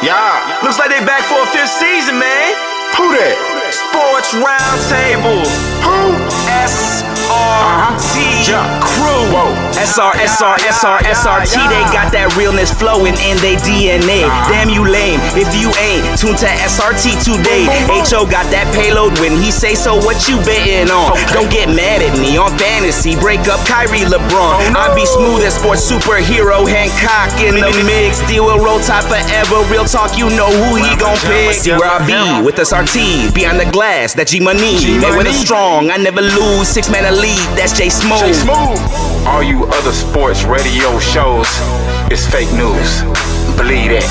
Yeah, looks like they back for a fifth season, man. Who that? Sports Roundtable. Who? SRT crew. Whoa. SRT. They got that realness flowing in they DNA. Damn you lame if you ain't tuned to SRT today. HO got that payload when he say so. What you betting on? Don't get mad at me on fantasy. Break up Kyrie LeBron. I be smooth as sports superhero Hancock in the mix. Deal with roll tide forever. Real talk, you know who he gon' pick. See where I be with SRT. Behind the glass, that G-Money. Mayweather strong, I never lose. 6-man elite, that's J Smooth. All you other sports radio shows is fake news. Believe that.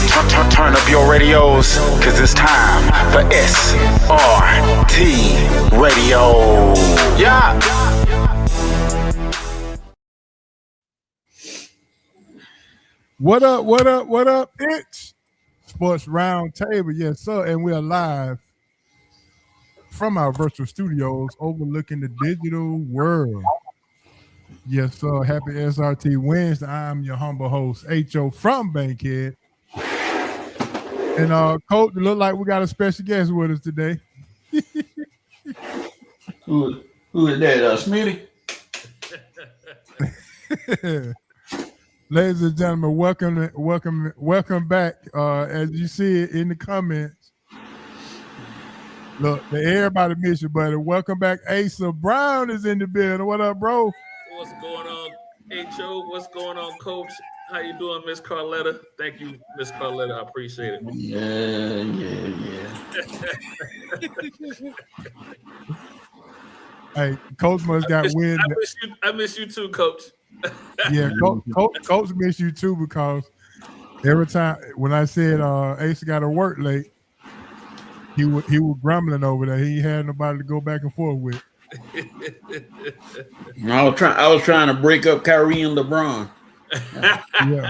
Turn up your radios, cause it's time for SRT Radio. Yeah. What up? It's Sports Roundtable, yes, sir. And we are live from our virtual studios overlooking the digital world. Yes, sir. Happy SRT Wednesday. I'm your humble host, HO from Bankhead. And Coach, it look like we got a special guest with us today. Who is that? Smitty? Ladies and gentlemen, welcome back. As you see it in the comments, look, everybody miss you, buddy. Welcome back. Asa Brown is in the building. What up, bro? What's going on, HO? What's going on, Coach? How you doing, Miss Carletta? Thank you, Miss Carletta. I appreciate it. Yeah. Hey, Coach must got wind. I miss you too, Coach. Yeah, Coach miss you too, because every time when I said Asa got to work late, he was grumbling over that. He had nobody to go back and forth with. I was trying to break up Kyrie and LeBron. Yeah.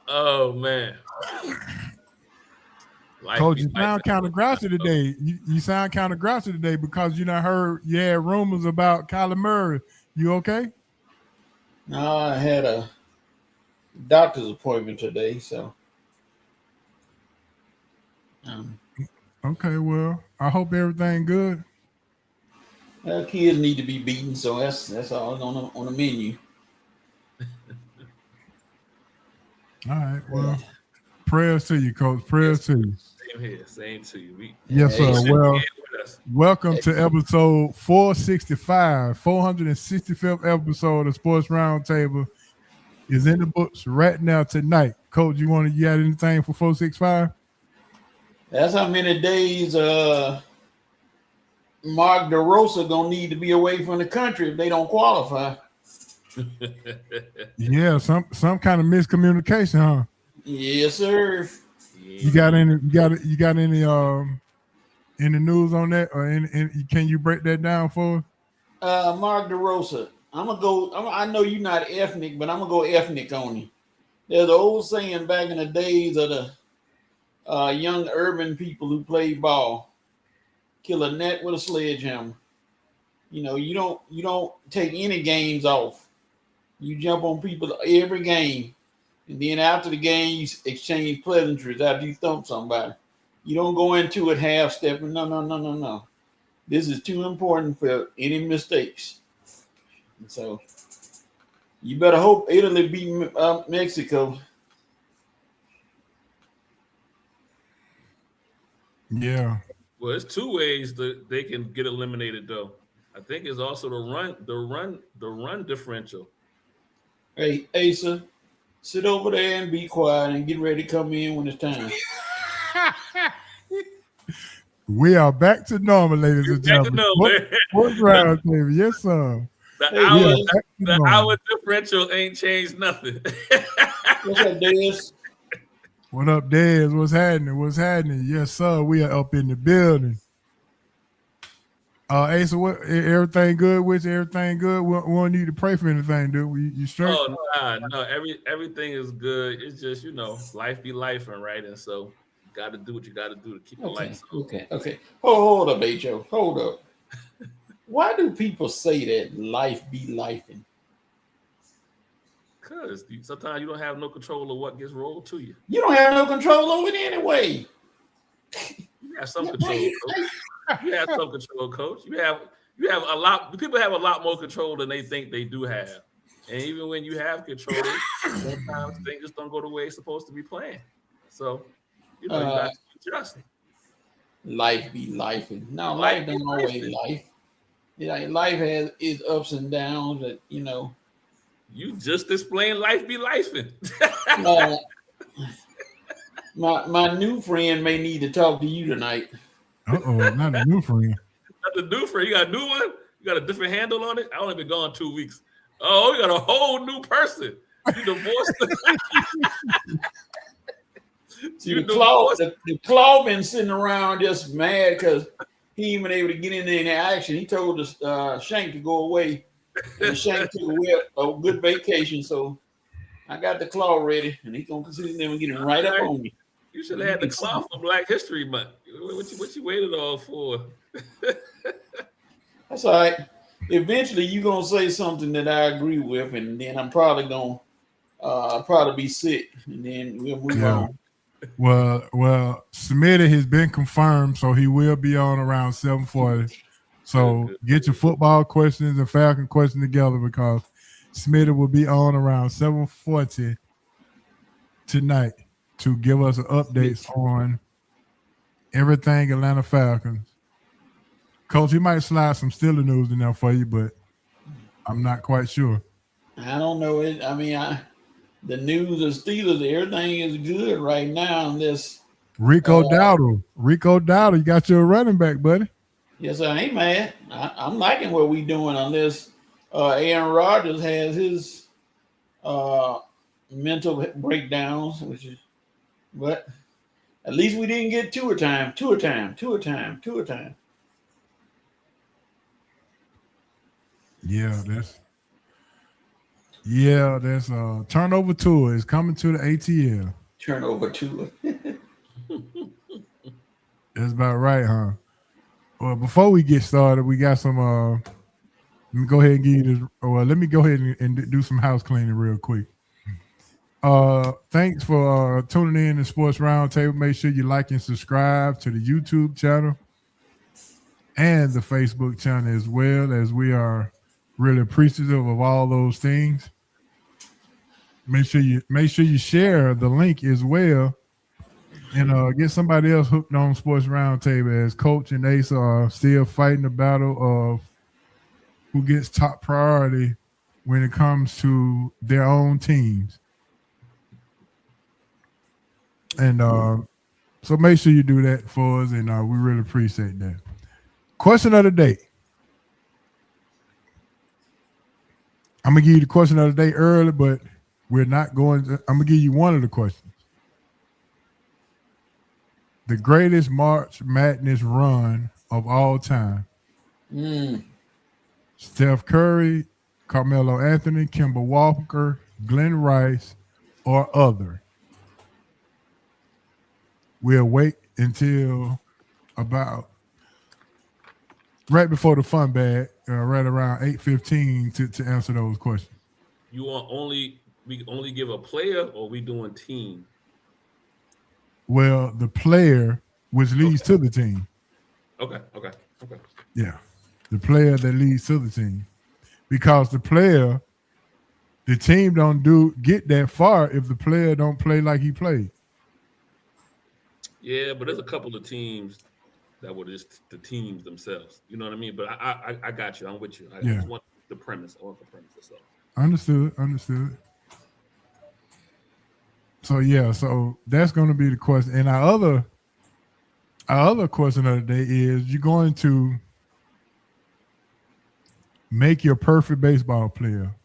Oh man. Coach, you sound kind of grouchy today. You sound kind of grouchy today because you heard rumors about Kyler Murray. You okay? No, I had a doctor's appointment today, so. Okay, well, I hope everything good. Well, kids need to be beaten, so that's all on the menu. All right, well, prayers to you, Coach. Prayers to you. Same here. Same to you. Yes, sir. Well, welcome to episode 465, 465th episode of Sports Roundtable is in the books right now tonight. Coach, you got anything for 465? That's how many days Mark DeRosa gonna need to be away from the country if they don't qualify. Yeah, some kind of miscommunication, huh? Yes, sir. You got any in the news on that, or can you break that down for us? Mark DeRosa, I know you're not ethnic, but I'm gonna go ethnic on you. There's an old saying back in the days of the young urban people who played ball: kill a net with a sledgehammer. You don't take any games off. You jump on people every game, and then after the game, you exchange pleasantries after you thump somebody. You don't go into it half-stepping. No. This is too important for any mistakes. And so you better hope Italy beat Mexico. Yeah. Well, it's two ways that they can get eliminated, though. I think it's also the run differential. Hey, Asa, sit over there and be quiet and get ready to come in when it's time. We are back to normal, ladies and gentlemen. What's round, baby? Yes, sir. The hour differential ain't changed nothing. What's up, Dez? What up, Dez? What's happening? Yes, sir. We are up in the building. Asa, what? Everything good with you? Everything good? We don't need to pray for anything, dude. You straight? Oh no. Everything is good. It's just life be lifing, right? And so you got to do what you got to do to keep the lights on. Okay. Hold up, H.O. Hold up. Why do people say that life be lifing? Because sometimes you don't have no control of what gets rolled to you. You don't have no control over it anyway. You have some control, coach. You have some control, coach. You have a lot. People have a lot more control than they think they do have. And even when you have control, sometimes things just don't go the way it's supposed to be playing. So, you got to adjust. Life be life. No, life don't always life. Yeah, life has its ups and downs that, You just explained life be lifing. My new friend may need to talk to you tonight. Not a new friend. Not the new friend. You got a new one? You got a different handle on it? I only been gone 2 weeks. Oh, you got a whole new person. You divorced. The Claw been sitting around just mad because he ain't been able to get in any action. He told us Shank to go away. And Shank took a good vacation, so I got the Claw ready, and he's gonna consider them and get him right up on me. You should have had the Claw for Black History Month. What you waited all for? That's all right. Eventually, you're gonna say something that I agree with, and then I'm probably gonna be sick, and then we'll move on. Well, Smitty has been confirmed, so he will be on around 7:40. So get your football questions and Falcon questions together because Smitty will be on around 7:40 tonight to give us updates on everything Atlanta Falcons. Coach, he might slide some Steelers news in there for you, but I'm not quite sure. I don't know it. I mean, the news of Steelers, everything is good right now. Unless Rico Dowdle, you got your running back, buddy. Yes, I ain't mad. I'm liking what we doing unless Aaron Rodgers has his mental breakdowns, but at least we didn't get two a time. Yeah, that's turnover tour is coming to the ATL. Turnover tour. That's about right, huh? Well, before we get started, we got some. Let me go ahead and give you this. Well, let me go ahead and do some house cleaning real quick. Thanks for tuning in to Sports Roundtable. Make sure you like and subscribe to the YouTube channel and the Facebook channel as well, as we are really appreciative of all those things. Make sure you share the link as well. And get somebody else hooked on Sports Roundtable, as Coach and Ace are still fighting the battle of who gets top priority when it comes to their own teams. And so make sure you do that for us, and we really appreciate that. Question of the day. I'm going to give you the question of the day early, but we're not going to. I'm going to give you one of the questions. The greatest March Madness run of all time. Steph Curry, Carmelo Anthony, Kemba Walker, Glenn Rice, or other. We'll wait until about right before the fun bag, right around 8:15 to answer those questions. You want we only give a player, or we doing team? Well, the player, which leads to the team. Okay. Yeah, the player that leads to the team, because the team don't get that far if the player don't play like he played. Yeah, but there's a couple of teams that were just the teams themselves. You know what I mean? But I got you. I'm with you. I just want the premise. I want the premise. So. Understood. So that's going to be the question. And our other question of the day is: you're going to make your perfect baseball player.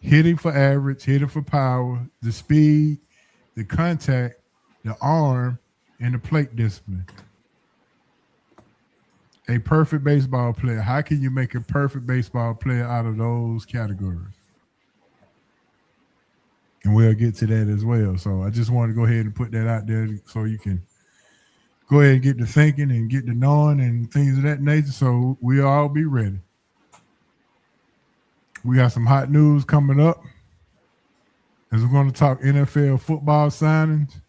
Hitting for average, hitting for power, the speed, the contact, the arm, and the plate discipline. A perfect baseball player. How can you make a perfect baseball player out of those categories? And we'll get to that as well. So I just wanted to go ahead and put that out there so you can go ahead and get to thinking and get to knowing and things of that nature. So we'll all be ready. We got some hot news coming up as we're going to talk NFL football signings.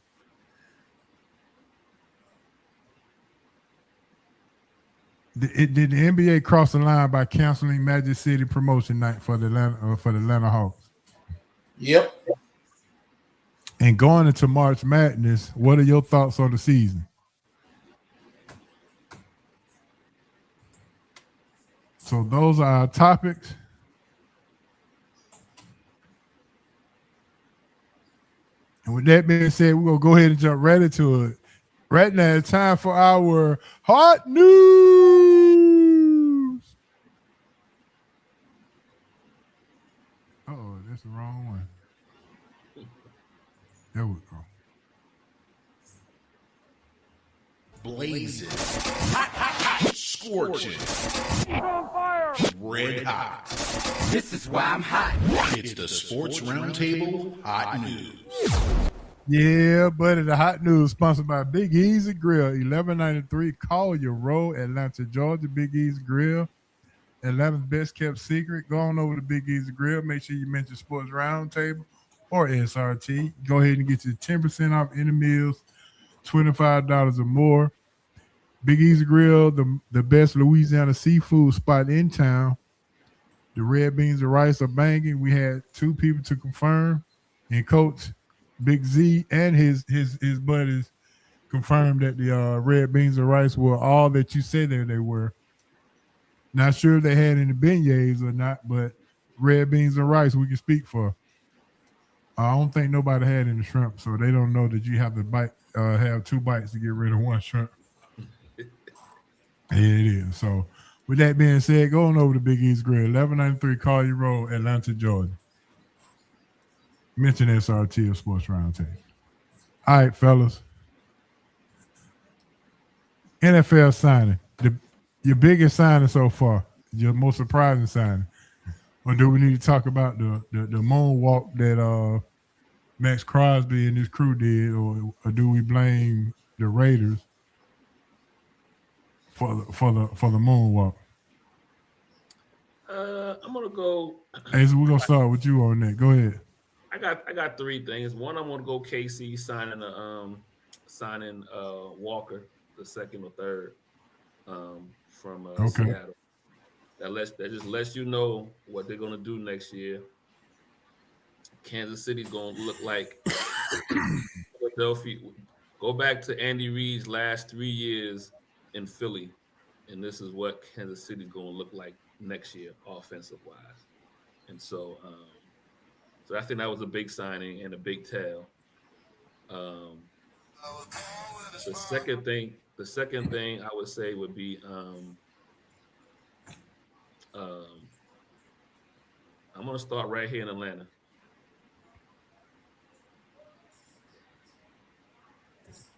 Did the NBA cross the line by canceling Magic City promotion night for the Atlanta Hawks? Yep. And going into March Madness, what are your thoughts on the season? So those are our topics. And with that being said, we're going to go ahead and jump right into it. Right now, it's time for our hot news. Oh, that's the wrong one. There we go. Blazing. Hot. Scorching. On fire. Red hot. This is why I'm hot. It's the Sports Roundtable Hot News. Yeah, buddy, the hot news sponsored by Big Easy Grill, 1193 Collier Road, Atlanta, Georgia. Big Easy Grill, Atlanta's best kept secret. Go on over to Big Easy Grill. Make sure you mention Sports Roundtable or SRT. Go ahead and get you 10% off any meals, $25 or more. Big Easy Grill, the best Louisiana seafood spot in town. The red beans and rice are banging. We had 2 people to confirm, and Coach Big Z and his buddies confirmed that the red beans and rice were all that you said they were. Not sure if they had any beignets or not, but red beans and rice we can speak for. I don't think nobody had any shrimp, so they don't know that you have to have 2 bites to get rid of 1 shrimp. Yeah, it is. So with that being said, go on over to Big East Grill, 1193 Collier Road, Atlanta, Georgia. Mention SRT or Sports Roundtable. All right, fellas. NFL signing. Your biggest signing so far. Your most surprising signing. Or do we need to talk about the moonwalk that Max Crosby and his crew did, or do we blame the Raiders for the moonwalk? I'm gonna go. Hey, so we're gonna start with you on that. Go ahead. I got 3 things. One, I'm gonna go KC signing Walker, the 2nd or 3rd from Seattle. That just lets you know what they're gonna do next year. Kansas City's gonna look like Philadelphia. Go back to Andy Reid's last 3 years in Philly, and this is what Kansas City's gonna look like next year, offensive wise. And so I think that was a big signing and a big tell. The second thing I would say would be I'm gonna start right here in Atlanta.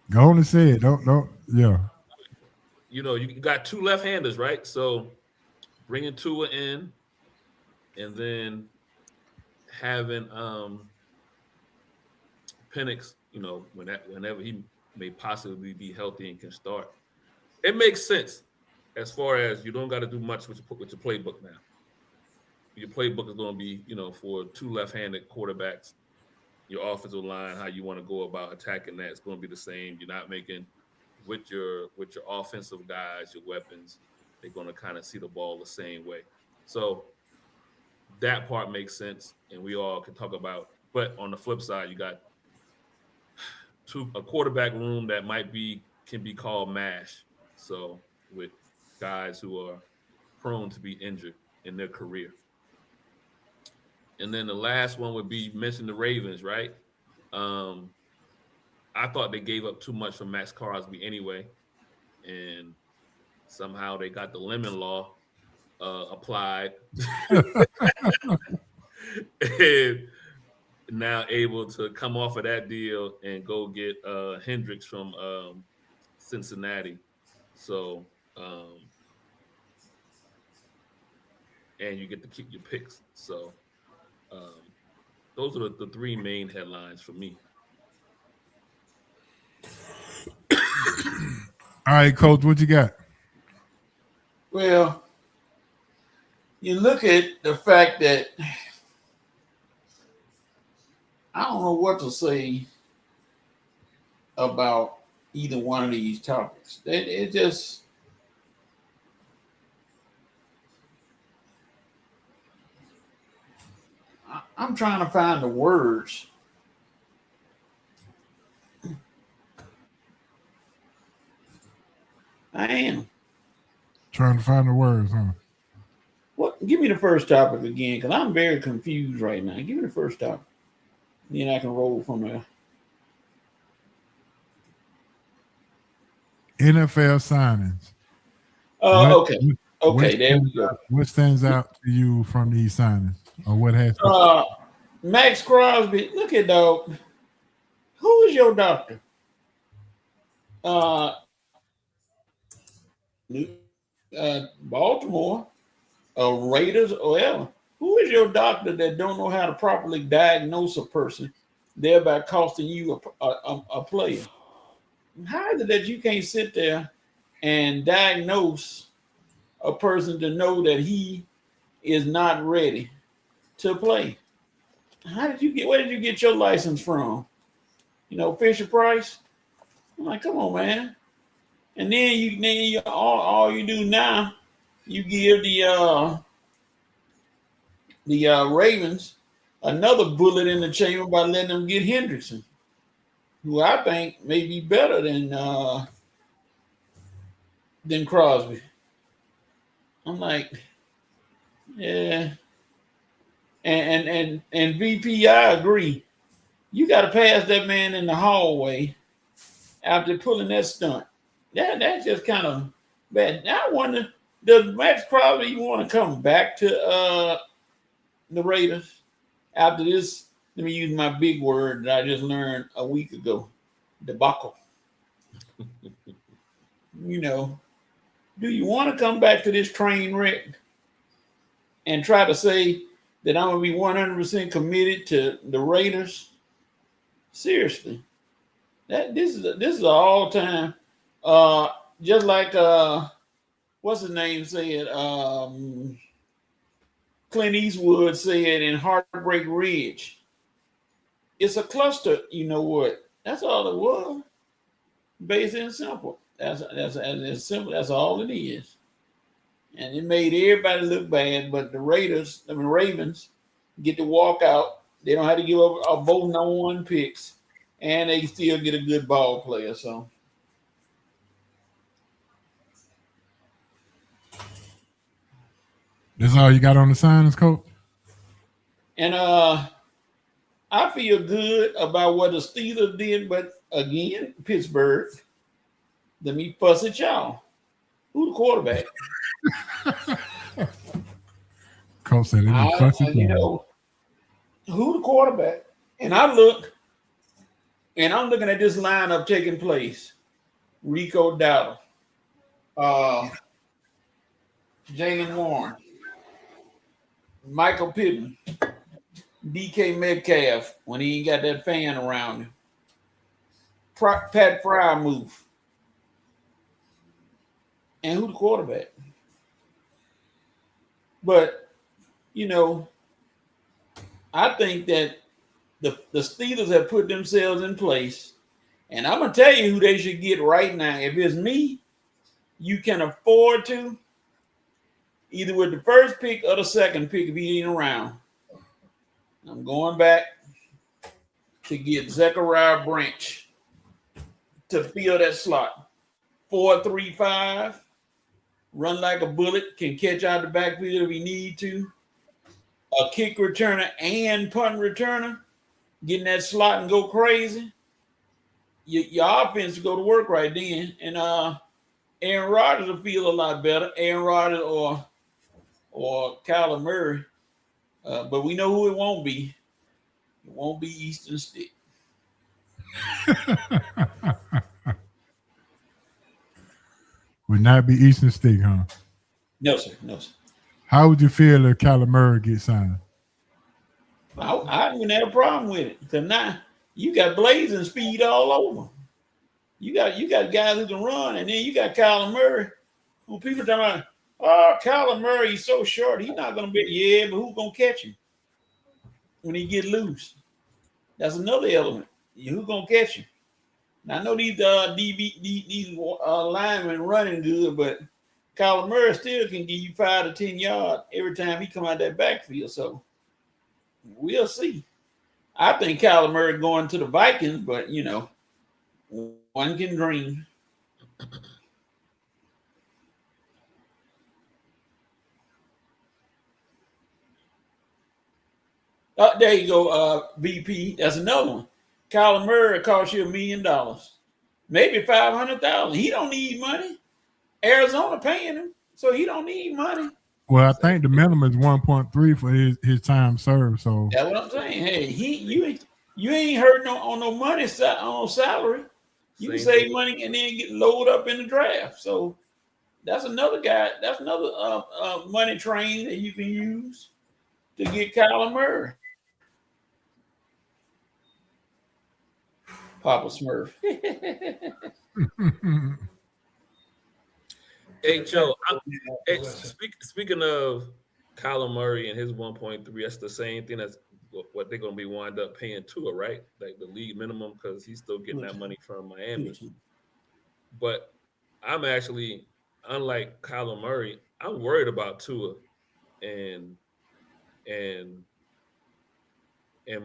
Go on and say it. Don't. Yeah. You know, you got 2 left-handers, right? So bringing Tua in, and then having Penix, you know, whenever he may possibly be healthy and can start, it makes sense. As far as you don't got to do much with your playbook now. Your playbook is going to be, you know, for 2 left-handed quarterbacks. Your offensive line, how you want to go about attacking that, is going to be the same. You're not making with your offensive guys, your weapons. They're going to kind of see the ball the same way. So that part makes sense, and we all can talk about. But on the flip side, you got a quarterback room that can be called mash. So with guys who are prone to be injured in their career. And then the last one would be, you mentioned the Ravens, right? I thought they gave up too much for Max Crosby anyway, and somehow they got the lemon law applied, and now able to come off of that deal and go get Hendricks from Cincinnati. So, and you get to keep your picks. So, those are the 3 main headlines for me. All right, Coach, what you got? Well, you look at the fact that I don't know what to say about either one of these topics. It just I'm trying to find the words. I am. Trying to find the words, huh? What? Give me the first topic again, because I'm very confused right now. Give me the first topic. Then I can roll from there. NFL signings. Okay. Okay, there we go. What stands out to you from these signings? Or what has Max Crosby, look at dog. Who is your doctor? Baltimore, Raiders, or ever. Who is your doctor that don't know how to properly diagnose a person, thereby costing you a player? How is it that you can't sit there and diagnose a person to know that he is not ready to play? Where did you get your license from? Fisher Price? I'm like, come on, man. And then all you do now, you give the Ravens another bullet in the chamber by letting them get Hendrickson, who I think may be better than Crosby. I'm like, yeah. And VP, I agree. You got to pass that man in the hallway after pulling that stunt. That's just kind of bad. Now I wonder, does Max Crosby even want to come back to the Raiders after this? Let me use my big word that I just learned a week ago, debacle. Do you want to come back to this train wreck and try to say that I'm going to be 100% committed to the Raiders? Seriously, this is an all-time. Just like what's his name said? Clint Eastwood said in Heartbreak Ridge. It's a cluster. You know what? That's all it was. Basic and simple. That's simple. That's all it is. And it made everybody look bad, but the Ravens get to walk out. They don't have to give up both number one picks, and they still get a good ball player. So, that's all you got on the signings, coach? And I feel good about what the Steelers did, but again, Pittsburgh, let me fuss at y'all. Who the quarterback? Coach said, who the quarterback? And I look, and I'm looking at this lineup taking place. Rico Dowdle, Jalen Warren, Michael Pittman, DK Metcalf when he ain't got that fan around him, Pat Frymouth, and who the quarterback? But, I think that the Steelers have put themselves in place, and I'm going to tell you who they should get right now. If it's me, you can afford to, either with the first pick or the second pick if he ain't around. I'm going back to get Zechariah Branch to fill that slot. 4.35, run like a bullet, can catch out the backfield if he need to. A kick returner and punt returner, get in that slot and go crazy. Your offense will go to work right then. And Aaron Rodgers will feel a lot better. Aaron Rodgers or Kyler Murray. But we know who it won't be. It won't be Eastern Stick. Would not be Eastern Stick, huh? No, sir. No, sir. How would you feel if Kyler Murray gets signed? I wouldn't have a problem with it. Because now you got blazing speed all over. You got guys who can run, and then you got Kyler Murray, who people talking about, Kyler Murray, he's so short, he's not going to be. Yeah, but who's going to catch him when he get loose? That's another element. Who's going to catch him? Now, I know these linemen running good, but Kyler Murray still can give you 5 to 10 yards every time he come out that backfield. So we'll see. I think Kyler Murray going to the Vikings, but one can dream. There you go, VP. That's another one. Kyler Murray cost you $1 million, maybe 500,000. He don't need money. Arizona paying him, so he don't need money. Well, I think the minimum is 1.3 for his time served. So that's what I'm saying. Hey, you ain't hurting on no money on salary. You can save money and then get loaded up in the draft. So that's another guy. That's another money train that you can use to get Kyler Murray. Papa Smurf. Hey, Joe, speaking of Kyler Murray and his 1.3, that's the same thing as what they're going to be wind up paying Tua, right? Like the league minimum, because he's still getting that money from Miami. But I'm actually, unlike Kyler Murray, I'm worried about Tua. And in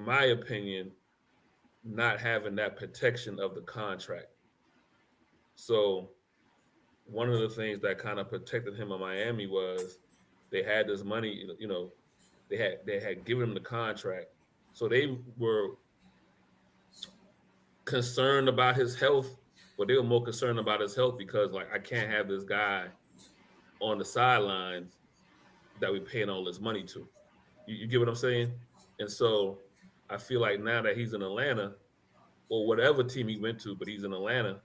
my opinion, not having that protection of the contract. So one of the things that kind of protected him in Miami was they had this money, they had given him the contract. So they were concerned about his health, but they were more concerned about his health because, like, I can't have this guy on the sidelines that we paying all this money to. You get what I'm saying? And so I feel like now that he's in Atlanta, or whatever team he went to, but he's in Atlanta,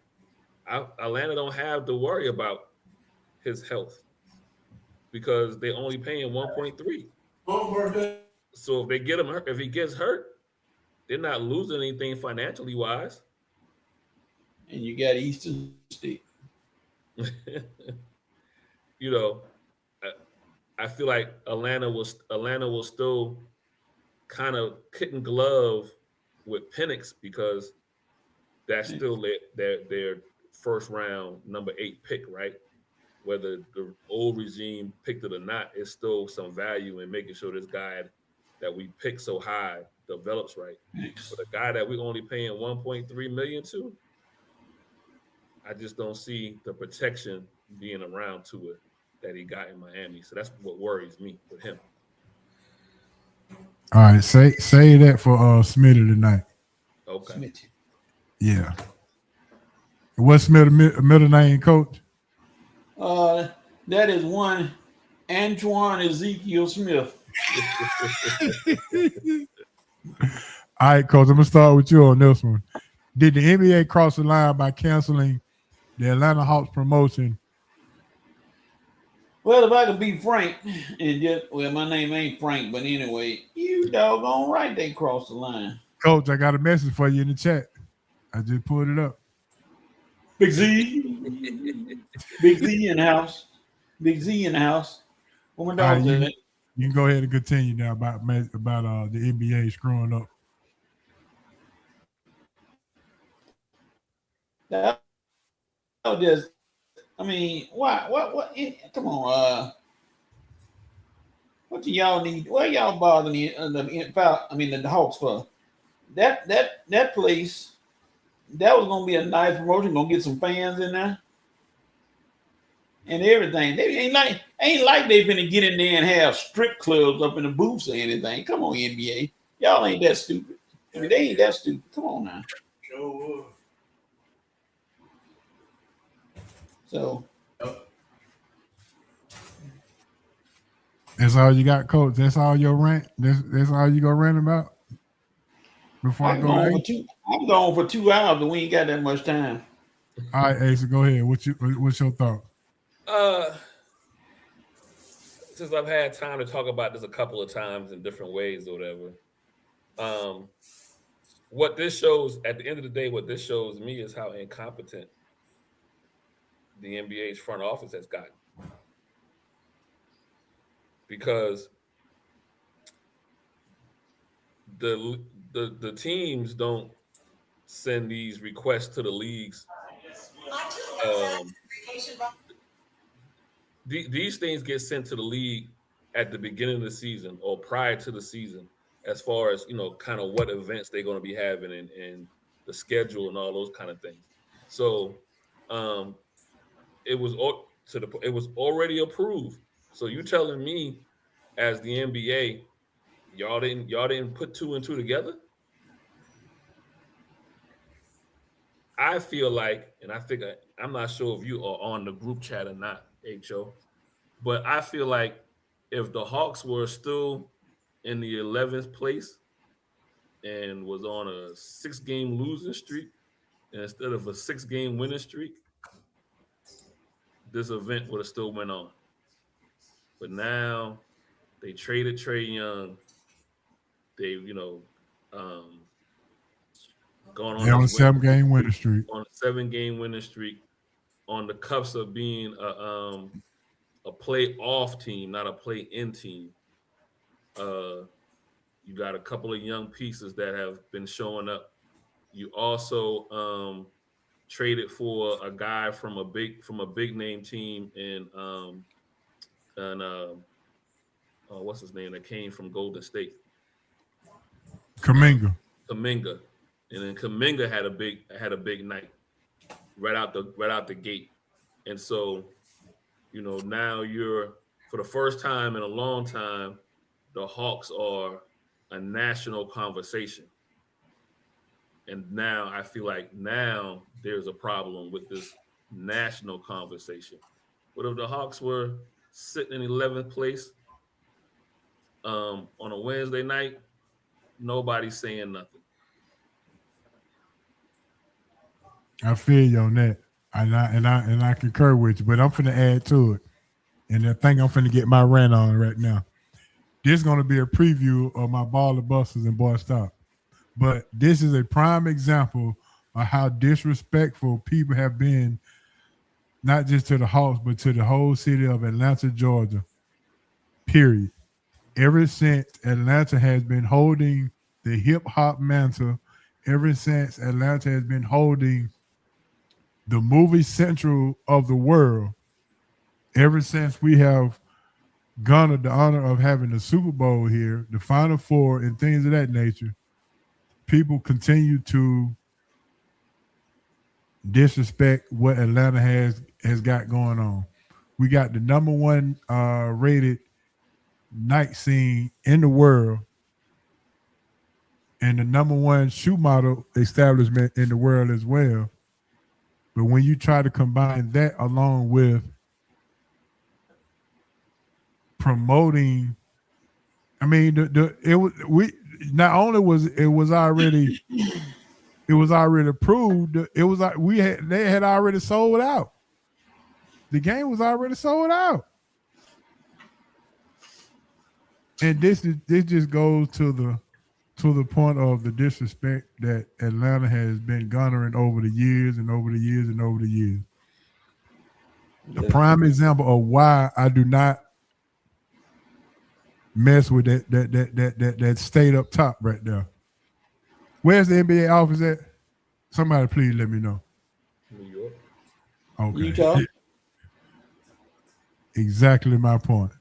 Atlanta don't have to worry about his health because they only paying 1.3. So if they get him hurt, if he gets hurt, they're not losing anything financially wise. And you got Eastern State. I feel like Atlanta will still kind of kitten glove with Penix because that's still their first round number 8 pick, right? Whether the old regime picked it or not, it's still some value in making sure this guy that we pick so high develops right. But a guy that we only paying 1.3 million to, I just don't see the protection being around to it that he got in Miami. So that's what worries me with him. All right, say that for Smitty tonight. Okay. Smitty. Yeah. What's Smitty middle name, Coach? That is one Antoine Ezekiel Smith. All right, Coach, I'm gonna start with you on this one. Did the NBA cross the line by canceling the Atlanta Hawks promotion? Well, if I could be frank, my name ain't Frank, but anyway, you doggone right they crossed the line. Coach, I got a message for you in the chat. I just pulled it up. Big Z. Big Z in the house. Big Z in the house. Where my dog's at? You can go ahead and continue now about the NBA screwing up. What? Come on. What do y'all need? What y'all bothering the Hawks for? That place, that was gonna be a nice promotion. Gonna get some fans in there and everything. They ain't like they finna get in there and have strip clubs up in the booths or anything. Come on, NBA, y'all ain't that stupid. I mean, they ain't that stupid. Come on now. Sure. So that's all you got, Coach. That's all your rant. That's all you gonna rant about. Before I'm going for 2 hours, and we ain't got that much time. All right, Asa, go ahead. What's your thought? Since I've had time to talk about this a couple of times in different ways or whatever, what this shows at the end of the day, what this shows me is how incompetent the NBA's front office has gotten. because the teams don't send these requests to the leagues. These things get sent to the league at the beginning of the season or prior to the season, as far as kind of what events they're going to be having and the schedule and all those kind of things. So it was already approved. So you telling me, as the NBA, y'all didn't put 2 and 2 together? I feel like, and I think I'm not sure if you are on the group chat or not, HO, but I feel like if the Hawks were still in the 11th place and was on a 6-game losing streak instead of a 6-game winning streak, this event would have still went on. But now they traded Trae Young. They, gone on They're on a this 7-game winning streak. On a 7-game winning streak, on the cuffs of being a play-off team, not a play-in team. You got a couple of young pieces that have been showing up. You also traded for a guy from a big name team in what's his name that came from Golden State? Kuminga. And then Kuminga had a big night right out the gate. And so, now you're, for the first time in a long time, the Hawks are a national conversation. And now I feel like now there's a problem with this national conversation. But if the Hawks were sitting in 11th place on a Wednesday night, nobody's saying nothing. I feel you on that. And I concur with you, but I'm finna add to it. And I think I'm finna get my rant on right now. This is gonna be a preview of my Baller Busters and Boy Stop. But this is a prime example of how disrespectful people have been, not just to the Hawks, but to the whole city of Atlanta, Georgia. Period. Ever since Atlanta has been holding the hip hop mantle, ever since Atlanta has been holding the movie central of the world, ever since we have garnered the honor of having the Super Bowl here, the Final Four, and things of that nature, people continue to disrespect what Atlanta has got going on. We got the number 1 rated night scene in the world and the number 1 shoe model establishment in the world as well. But when you try to combine that along with promoting, I mean, it was already approved. They had already sold out. The game was already sold out. And this just goes to the point of the disrespect that Atlanta has been garnering over the years and over the years and over the years. Yeah. A prime example of why I do not mess with that state up top right there. Where's the NBA office at? Somebody please let me know. New York. Okay. Utah. Exactly my point.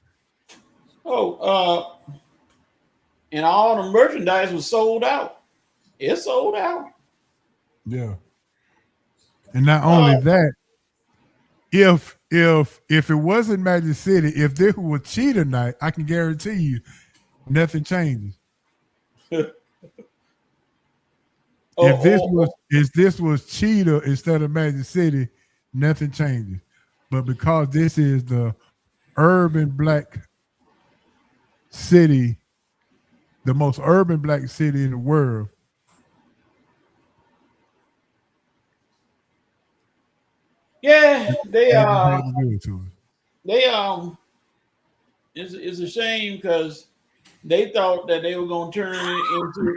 And all the merchandise was sold out. It's sold out. Yeah. And not only that, if it wasn't Magic City, if there was cheetah night, I can guarantee you nothing changes. If this was cheetah instead of Magic City, nothing changes. But because this is the urban black city, the most urban black city in the world, yeah, it's a shame because they thought that they were going to turn it into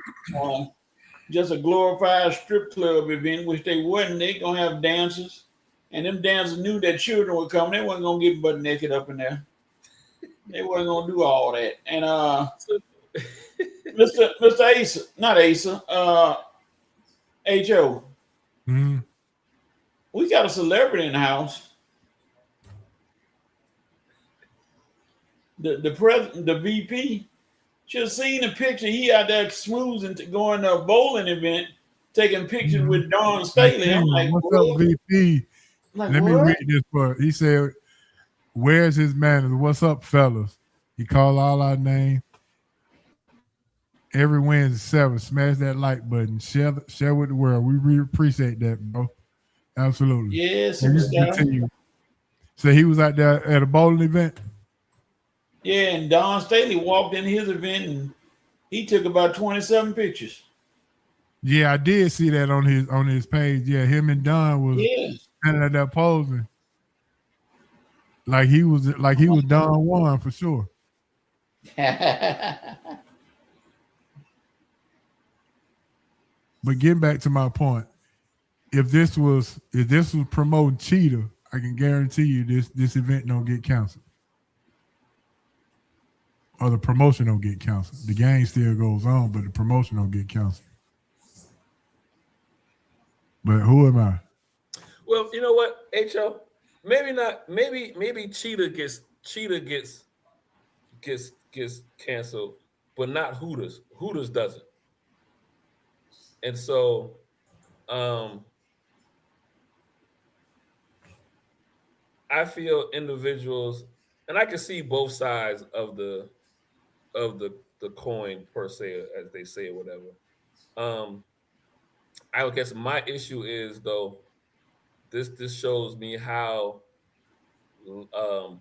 just a glorified strip club event, which they wasn't. They going to have dances, and them dancers knew that children were coming. They wasn't going to get butt naked up in there. They wasn't gonna do all that. And Mr. Asa, not Asa, HO. Mhm. We got a celebrity in the house. The president, the VP, should have seen the picture. He out there smoozing to going to a bowling event, taking pictures Mhm. with Don I Staley. I'm seen like, him. What's what? up, VP? I'm like, Let me what? read this part. He said, "Where's his manners? What's up, fellas?" He called all our name. Every Wednesday 7, smash that like button. Share with the world. We really appreciate that, bro. Absolutely. Yeah, And you superstar. continue. So he was out there at a bowling event. Yeah, and Don Staley walked in his event and he took about 27 pictures. Yeah, I did see that on his page. Yeah, him and Don was Yeah. standing at that posing. Like he was Don Juan for sure. But getting back to my point, if this was promoting Cheetah, I can guarantee you this event don't get canceled. Or the promotion don't get canceled. The game still goes on, but the promotion don't get canceled. But who am I? Well, you know what, HO? Maybe not. Maybe Cheetah gets canceled, but not Hooters. Hooters doesn't. And so, I feel individuals, and I can see both sides of the coin per se, as they say, or whatever. Um, I guess my issue is though this shows me how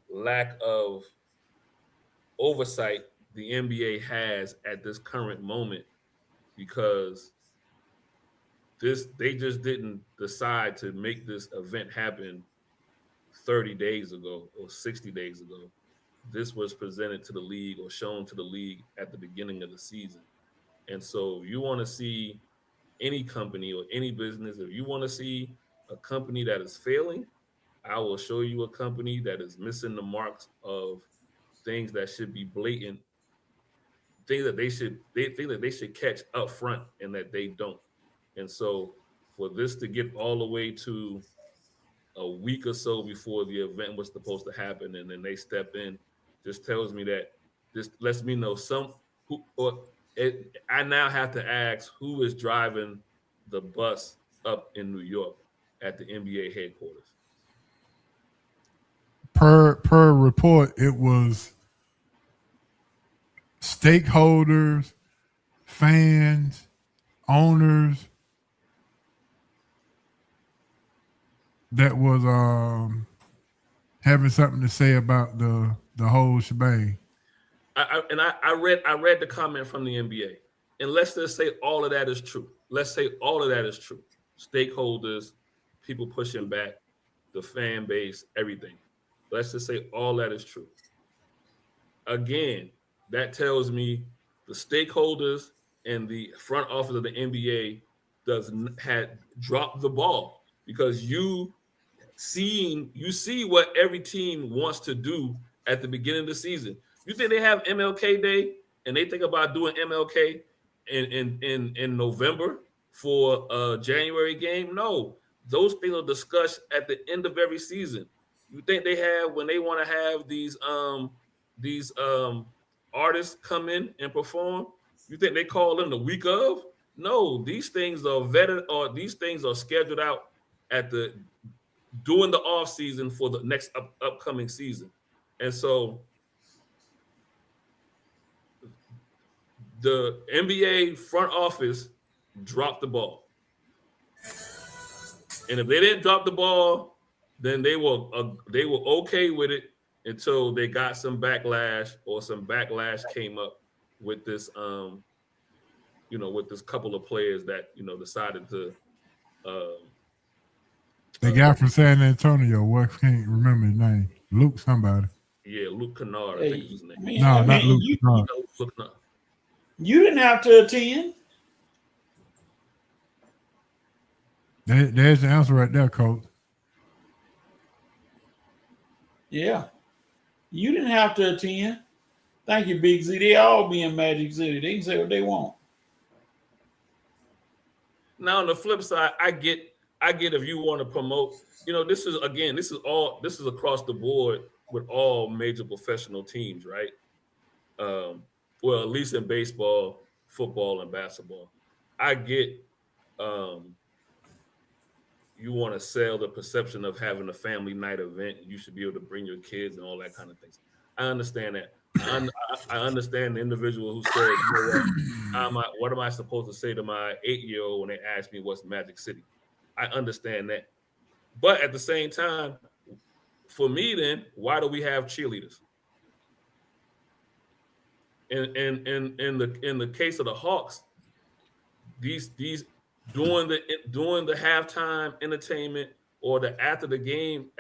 lack of oversight the NBA has at this current moment, because they just didn't decide to make this event happen 30 days ago or 60 days ago. This was presented to the league or shown to the league at the beginning of the season. And so you want to see any company or any business, if you want to see a company that is failing, I will show you a company that is missing the marks of things that should be blatant, things that they think that they should catch up front and that they don't. And so for this to get all the way to a week or so before the event was supposed to happen, and then they step in, just tells me that this lets me know I now have to ask who is driving the bus up in New York at the NBA headquarters. Per report, it was stakeholders, fans, owners that was having something to say about the whole shebang. I read the comment from the NBA, and let's just say all of that is true. Let's say all of that is true. Stakeholders, people pushing back, the fan base, everything. Let's just say all that is true. Again, that tells me the stakeholders and the front office of the NBA had dropped the ball, because you see what every team wants to do at the beginning of the season. You think they have MLK Day and they think about doing MLK in November for a January game? No, those things are discussed at the end of every season. You think they have, when they want to have these artists come in and perform, you think they call them the week of? No, these things are vetted, or these things are scheduled out at the during the off season for the next upcoming season. And so the NBA front office dropped the ball. And if they didn't drop the ball, then they were okay with it until they got some backlash, or some backlash came up with this with this couple of players that decided to The guy from San Antonio, what can't remember his name? Luke somebody. Yeah, Luke Kennard, I think is his name. Not Luke Kennard. Luke Kennard. You didn't have to attend. There's the answer right there, Coach. Yeah. You didn't have to attend. Thank you, Big Z. They all be in Magic City. They can say what they want. Now on the flip side, I get if you want to promote, this is across the board with all major professional teams, right? Well, at least in baseball, football, and basketball. I get you want to sell the perception of having a family night event. You should be able to bring your kids and all that kind of things. I understand that. I understand the individual who said, what am I supposed to say to my 8-year-old when they ask me what's Magic City? I understand that. But at the same time, for me then, why do we have cheerleaders? In the case of the Hawks, these during the halftime entertainment or the after the game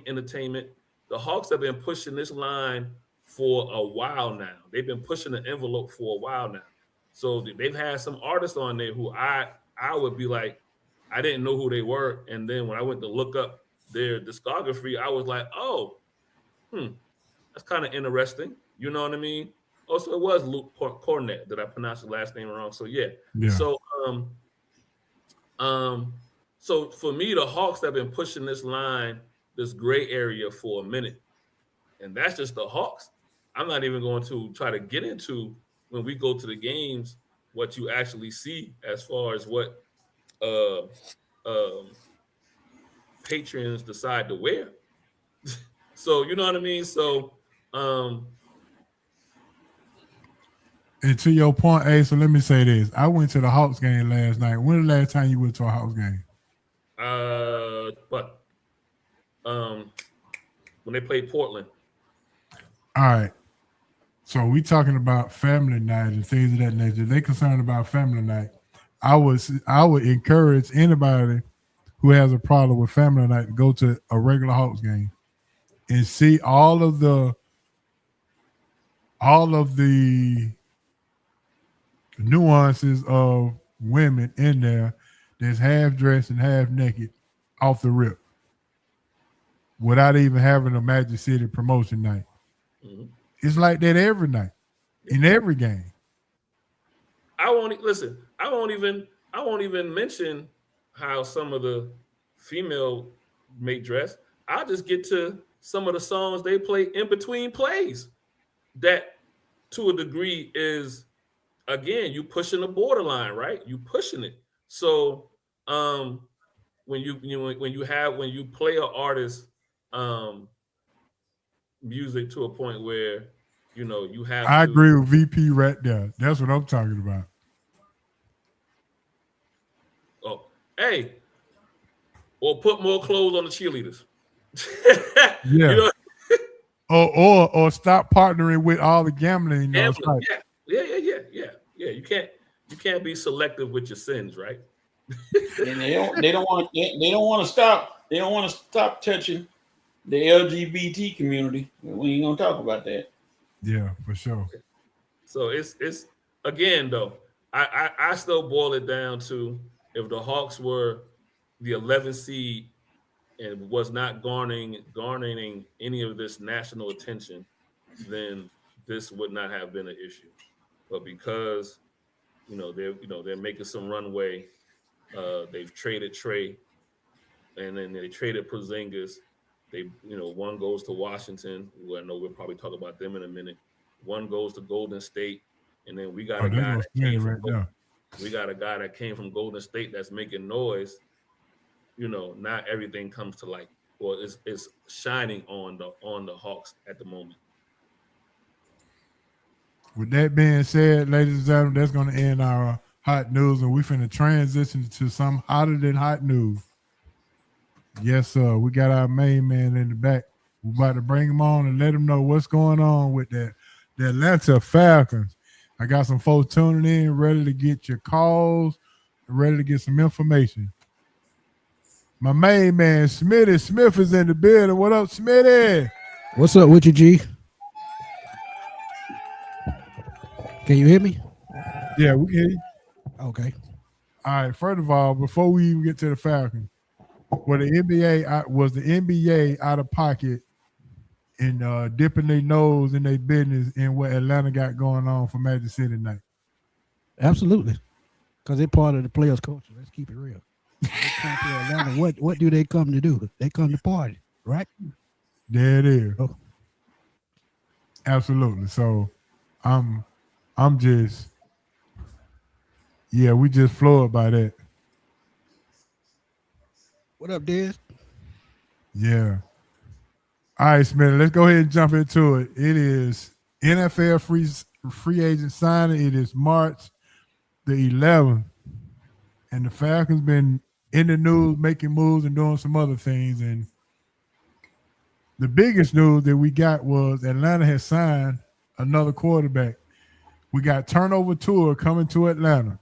entertainment, the Hawks have been pushing this line for a while now. They've been pushing the envelope for a while now. So they've had some artists on there who I would be like, I didn't know who they were, and then when I went to look up their discography, I was like, oh, that's kind of interesting. You know what I mean? Also, it was Luke Cornett. Did I pronounce the last name wrong? So yeah. So for me, the Hawks have been pushing this line, this gray area for a minute, and that's just the Hawks. I'm not even going to try to get into when we go to the games what you actually see as far as what patrons decide to wear. So you know what I mean? So and to your point, so let me say this. I went to the Hawks game last night. When the last time you went to a Hawks game? When they played Portland. All right. So we talking about family night and things of that nature. They concerned about family night. I would encourage anybody who has a problem with family night to go to a regular Hawks game and see all of the nuances of women in there that's half dressed and half naked off the rip without even having a Magic City promotion night. Mm-hmm. It's like that every night in every game. I won't even mention how some of the female may dress. I'll just get to some of the songs they play in between plays. That to a degree is, again, you pushing the borderline, right? You pushing it. So when you play an artist music to a point where you have I agree with VP right there. That's what I'm talking about. Oh, hey, or put more clothes on the cheerleaders. Yeah. Or stop partnering with all the gambling. Yeah. You can't be selective with your sins, right? And they don't want to stop touching the LGBT community. We ain't gonna talk about that. Yeah, for sure. So it's again though, I still boil it down to, if the Hawks were the 11th seed and was not garnering any of this national attention, then this would not have been an issue. But because they're making some runway, they've traded Trey, and then they traded Porzingis. They one goes to Washington. I know we'll probably talk about them in a minute. One goes to Golden State, and then we got a guy that came from Golden State that's making noise. Not everything comes to light, or it's shining on the Hawks at the moment. With that being said, ladies and gentlemen, that's going to end our hot news, and we're finna transition to some hotter than hot news. Yes, sir. We got our main man in the back. We're about to bring him on and let him know what's going on with the Atlanta Falcons. I got some folks tuning in, ready to get your calls, ready to get some information. My main man, Smitty Smith, is in the building. What up, Smitty? What's up with you, G? Can you hear me? Yeah, we can hear you. Okay. All right. First of all, before we even get to the Falcons, was the NBA out of pocket and dipping their nose in their business in what Atlanta got going on for Magic City tonight. Absolutely, because they're part of the players' culture. Let's keep it real. They come to Atlanta. What do they come to do? They come to party, right? There it is. Oh. Absolutely. So I'm just, we just floored by that. What up, Dez? Yeah. All right, Smith, let's go ahead and jump into it. It is NFL free agent signing. It is March the 11th. And the Falcons been in the news, making moves and doing some other things. And the biggest news that we got was Atlanta has signed another quarterback. We got turnover tour coming to Atlanta.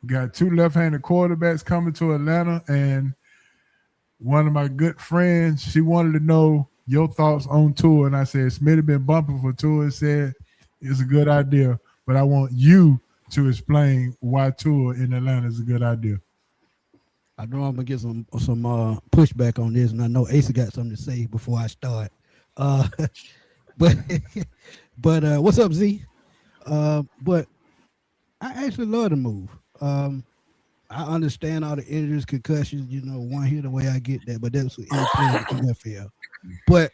We got 2 left-handed quarterbacks coming to Atlanta, and one of my good friends, she wanted to know your thoughts on Tua, and I said, Smitty been bumping for Tua and said it's a good idea, but I want you to explain why Tua in Atlanta is a good idea. I know I'm gonna get some pushback on this, and I know Asa got something to say before I start. But what's up, Z? But I actually love the move. I understand all the injuries, concussions, one hit away, I get that, but that's what any player in the NFL. But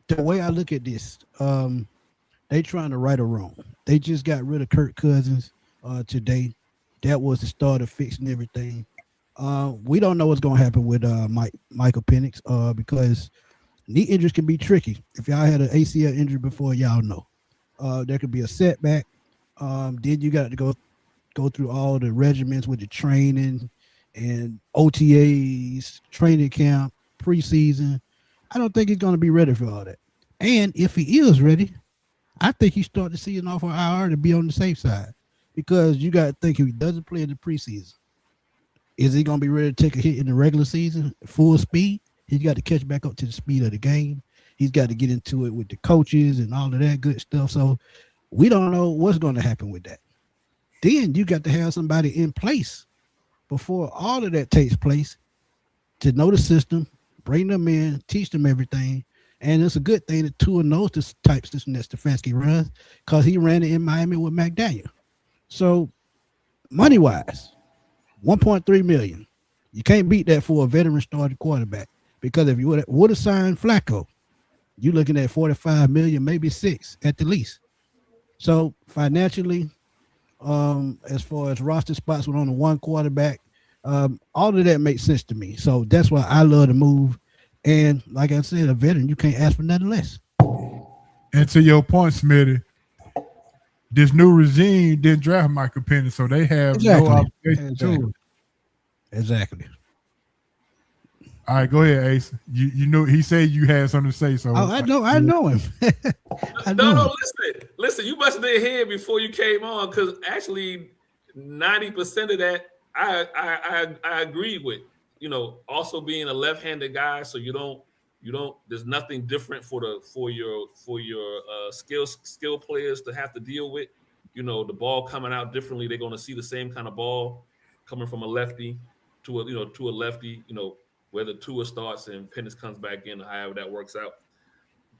the way I look at this, they trying to right or wrong. They just got rid of Kirk Cousins today. That was the start of fixing everything. We don't know what's going to happen with Michael Penix because knee injuries can be tricky. If y'all had an ACL injury before, y'all know. There could be a setback. Then you got to go through all the regimens with the training and OTAs, training camp, preseason. I don't think he's going to be ready for all that. And if he is ready, I think he's starting to see an offer IR to be on the safe side because you got to think if he doesn't play in the preseason, is he going to be ready to take a hit in the regular season, full speed? He's got to catch back up to the speed of the game. He's got to get into it with the coaches and all of that good stuff. So we don't know what's going to happen with that. Then you got to have somebody in place before all of that takes place to know the system, bring them in, teach them everything. And it's a good thing that Tua knows this type system that Stefanski runs because he ran it in Miami with McDaniel. So money-wise, $1.3 million. You can't beat that for a veteran starting quarterback because if you would have signed Flacco, you're looking at $45 million, maybe $6 million at the least. So financially, as far as roster spots with only one quarterback, all of that makes sense to me. So that's why I love the move. And like I said, a veteran, you can't ask for nothing less. And to your point, Smitty, this new regime didn't draft Michael Penix, so they have no obligation to it. Exactly. All right, go ahead, Ace. You know he said you had something to say, so I know him. No, listen. You must have been here before you came on because actually 90% of that I agree with. Also being a left-handed guy, so you don't. There's nothing different for your skill players to have to deal with. The ball coming out differently. They're going to see the same kind of ball coming from a lefty to a lefty. Whether Tua starts and Penix comes back in, or however that works out.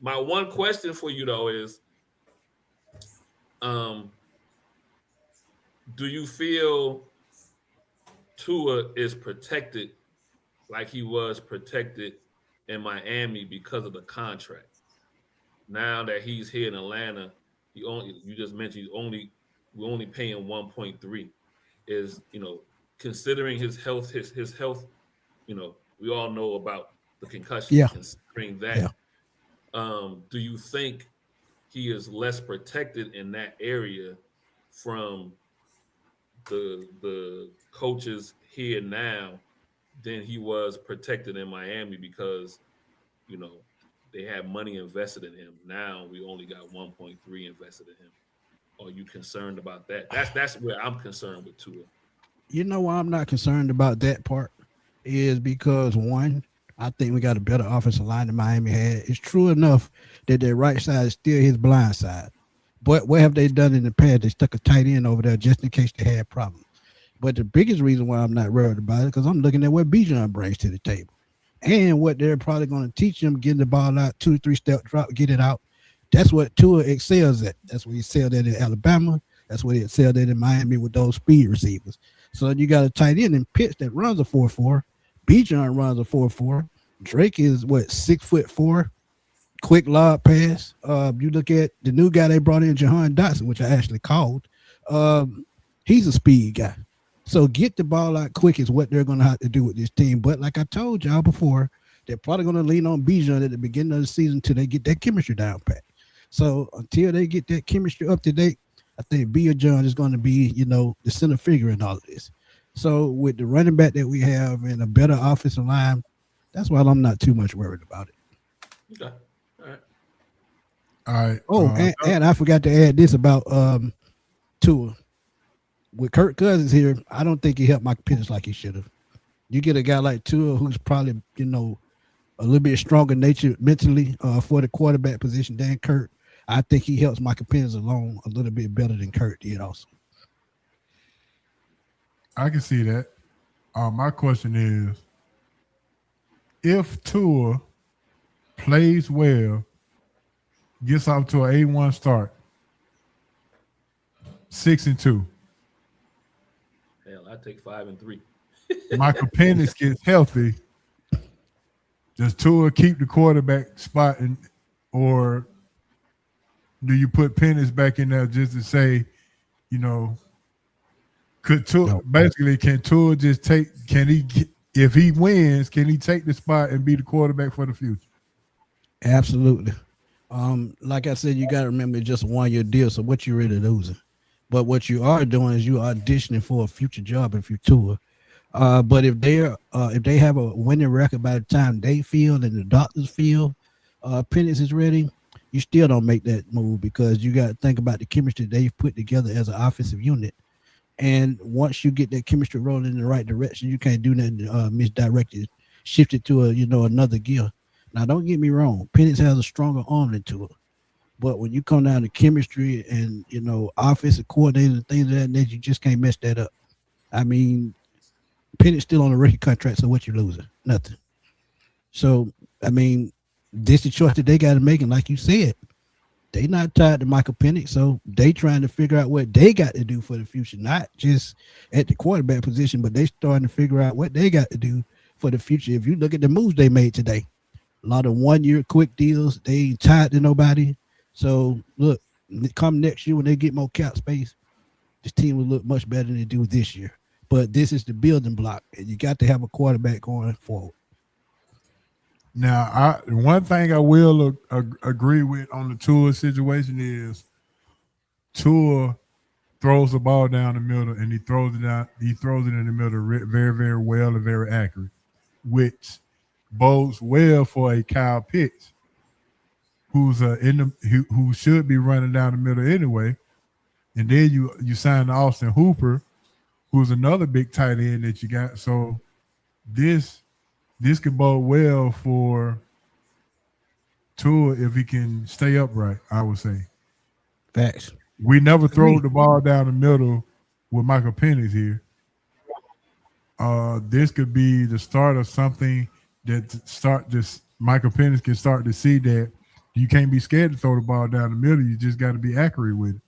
My one question for you though is, do you feel Tua is protected like he was protected in Miami because of the contract? Now that he's here in Atlanta, you just mentioned we're only paying 1.3. Is considering his health, we all know about the concussion. Yeah. Considering that, do you think he is less protected in that area from the coaches here now than he was protected in Miami because they had money invested in him? Now we only got 1.3 invested in him. Are you concerned about that? That's where I'm concerned with Tua. You know why I'm not concerned about that part is because, one, I think we got a better offensive line than Miami had. It's true enough that their right side is still his blind side. But what have they done in the past? They stuck a tight end over there just in case they had problems. But the biggest reason why I'm not worried about it because I'm looking at what Bijan brings to the table. and what they're probably going to teach him, getting the ball out, 2 to 3 step drop, get it out. That's what Tua excels at. That's what he excelled at in Alabama. That's what he excelled at in Miami with those speed receivers. So you got a tight end in Pitts that runs a 4.4. Bijan runs a 4.4. Drake is 6'4", quick lob pass. You look at the new guy they brought in, Jahan Dotson, which I actually called. He's a speed guy. So get the ball out quick is what they're going to have to do with this team. But like I told y'all before, they're probably going to lean on Bijan at the beginning of the season until they get that chemistry down pat. So until they get that chemistry up to date, I think Bijan is going to be, the center figure in all of this. So with the running back that we have and a better offensive line, that's why I'm not too much worried about it. Okay. All right. Oh, and I forgot to add this about Tua. With Kirk Cousins here, I don't think he helped Michael Penix like he should have. You get a guy like Tua who's probably, a little bit stronger nature mentally for the quarterback position than Kirk. I think he helps Michael Penix along a little bit better than Kirk did also. I can see that. My question is, if Tua plays well, gets off to an A1 start, 6-2. Hell, I take 5-3. Michael Penix gets healthy. Does Tua keep the quarterback spot, or do you put Penix back in there just to say, could Tua basically can Tua just take? Can he, if he wins, can he take the spot and be the quarterback for the future? Absolutely. Like I said, you got to remember it's just a 1-year deal. So what you really losing? But what you are doing is you are auditioning for a future job if you Tua. But if they have a winning record by the time they feel and the doctors feel Penix is ready, you still don't make that move because you got to think about the chemistry they've put together as an offensive unit. And once you get that chemistry rolling in the right direction, you can't do nothing misdirected, shift it to another gear. Now, don't get me wrong, Penix has a stronger arm than Tua. But when you come down to chemistry and, offensive coordinator and things of that nature, you just can't mess that up. I mean, Penix still on a rookie contract, so what you losing? Nothing. So, I mean, this is the choice that they got to make. And like you said, they not tied to Michael Penix, so they trying to figure out what they got to do for the future, not just at the quarterback position, but they starting to figure out what they got to do for the future. If you look at the moves they made today, a lot of 1-year quick deals, they ain't tied to nobody. So, look, come next year when they get more cap space, this team will look much better than they do this year. But this is the building block, and you got to have a quarterback going forward. Now, one thing I will agree with on the Tua situation is Tua throws the ball down the middle, and he throws it in the middle very, very well and very accurate, which bodes well for a Kyle Pitts, who should be running down the middle anyway. And then you sign Austin Hooper, who's another big tight end that you got. So this could bode well for Tua if he can stay upright, I would say. Facts. We never throw the ball down the middle with Michael Penix here. This could be the start of something Michael Penix can start to see that you can't be scared to throw the ball down the middle. You just got to be accurate with it.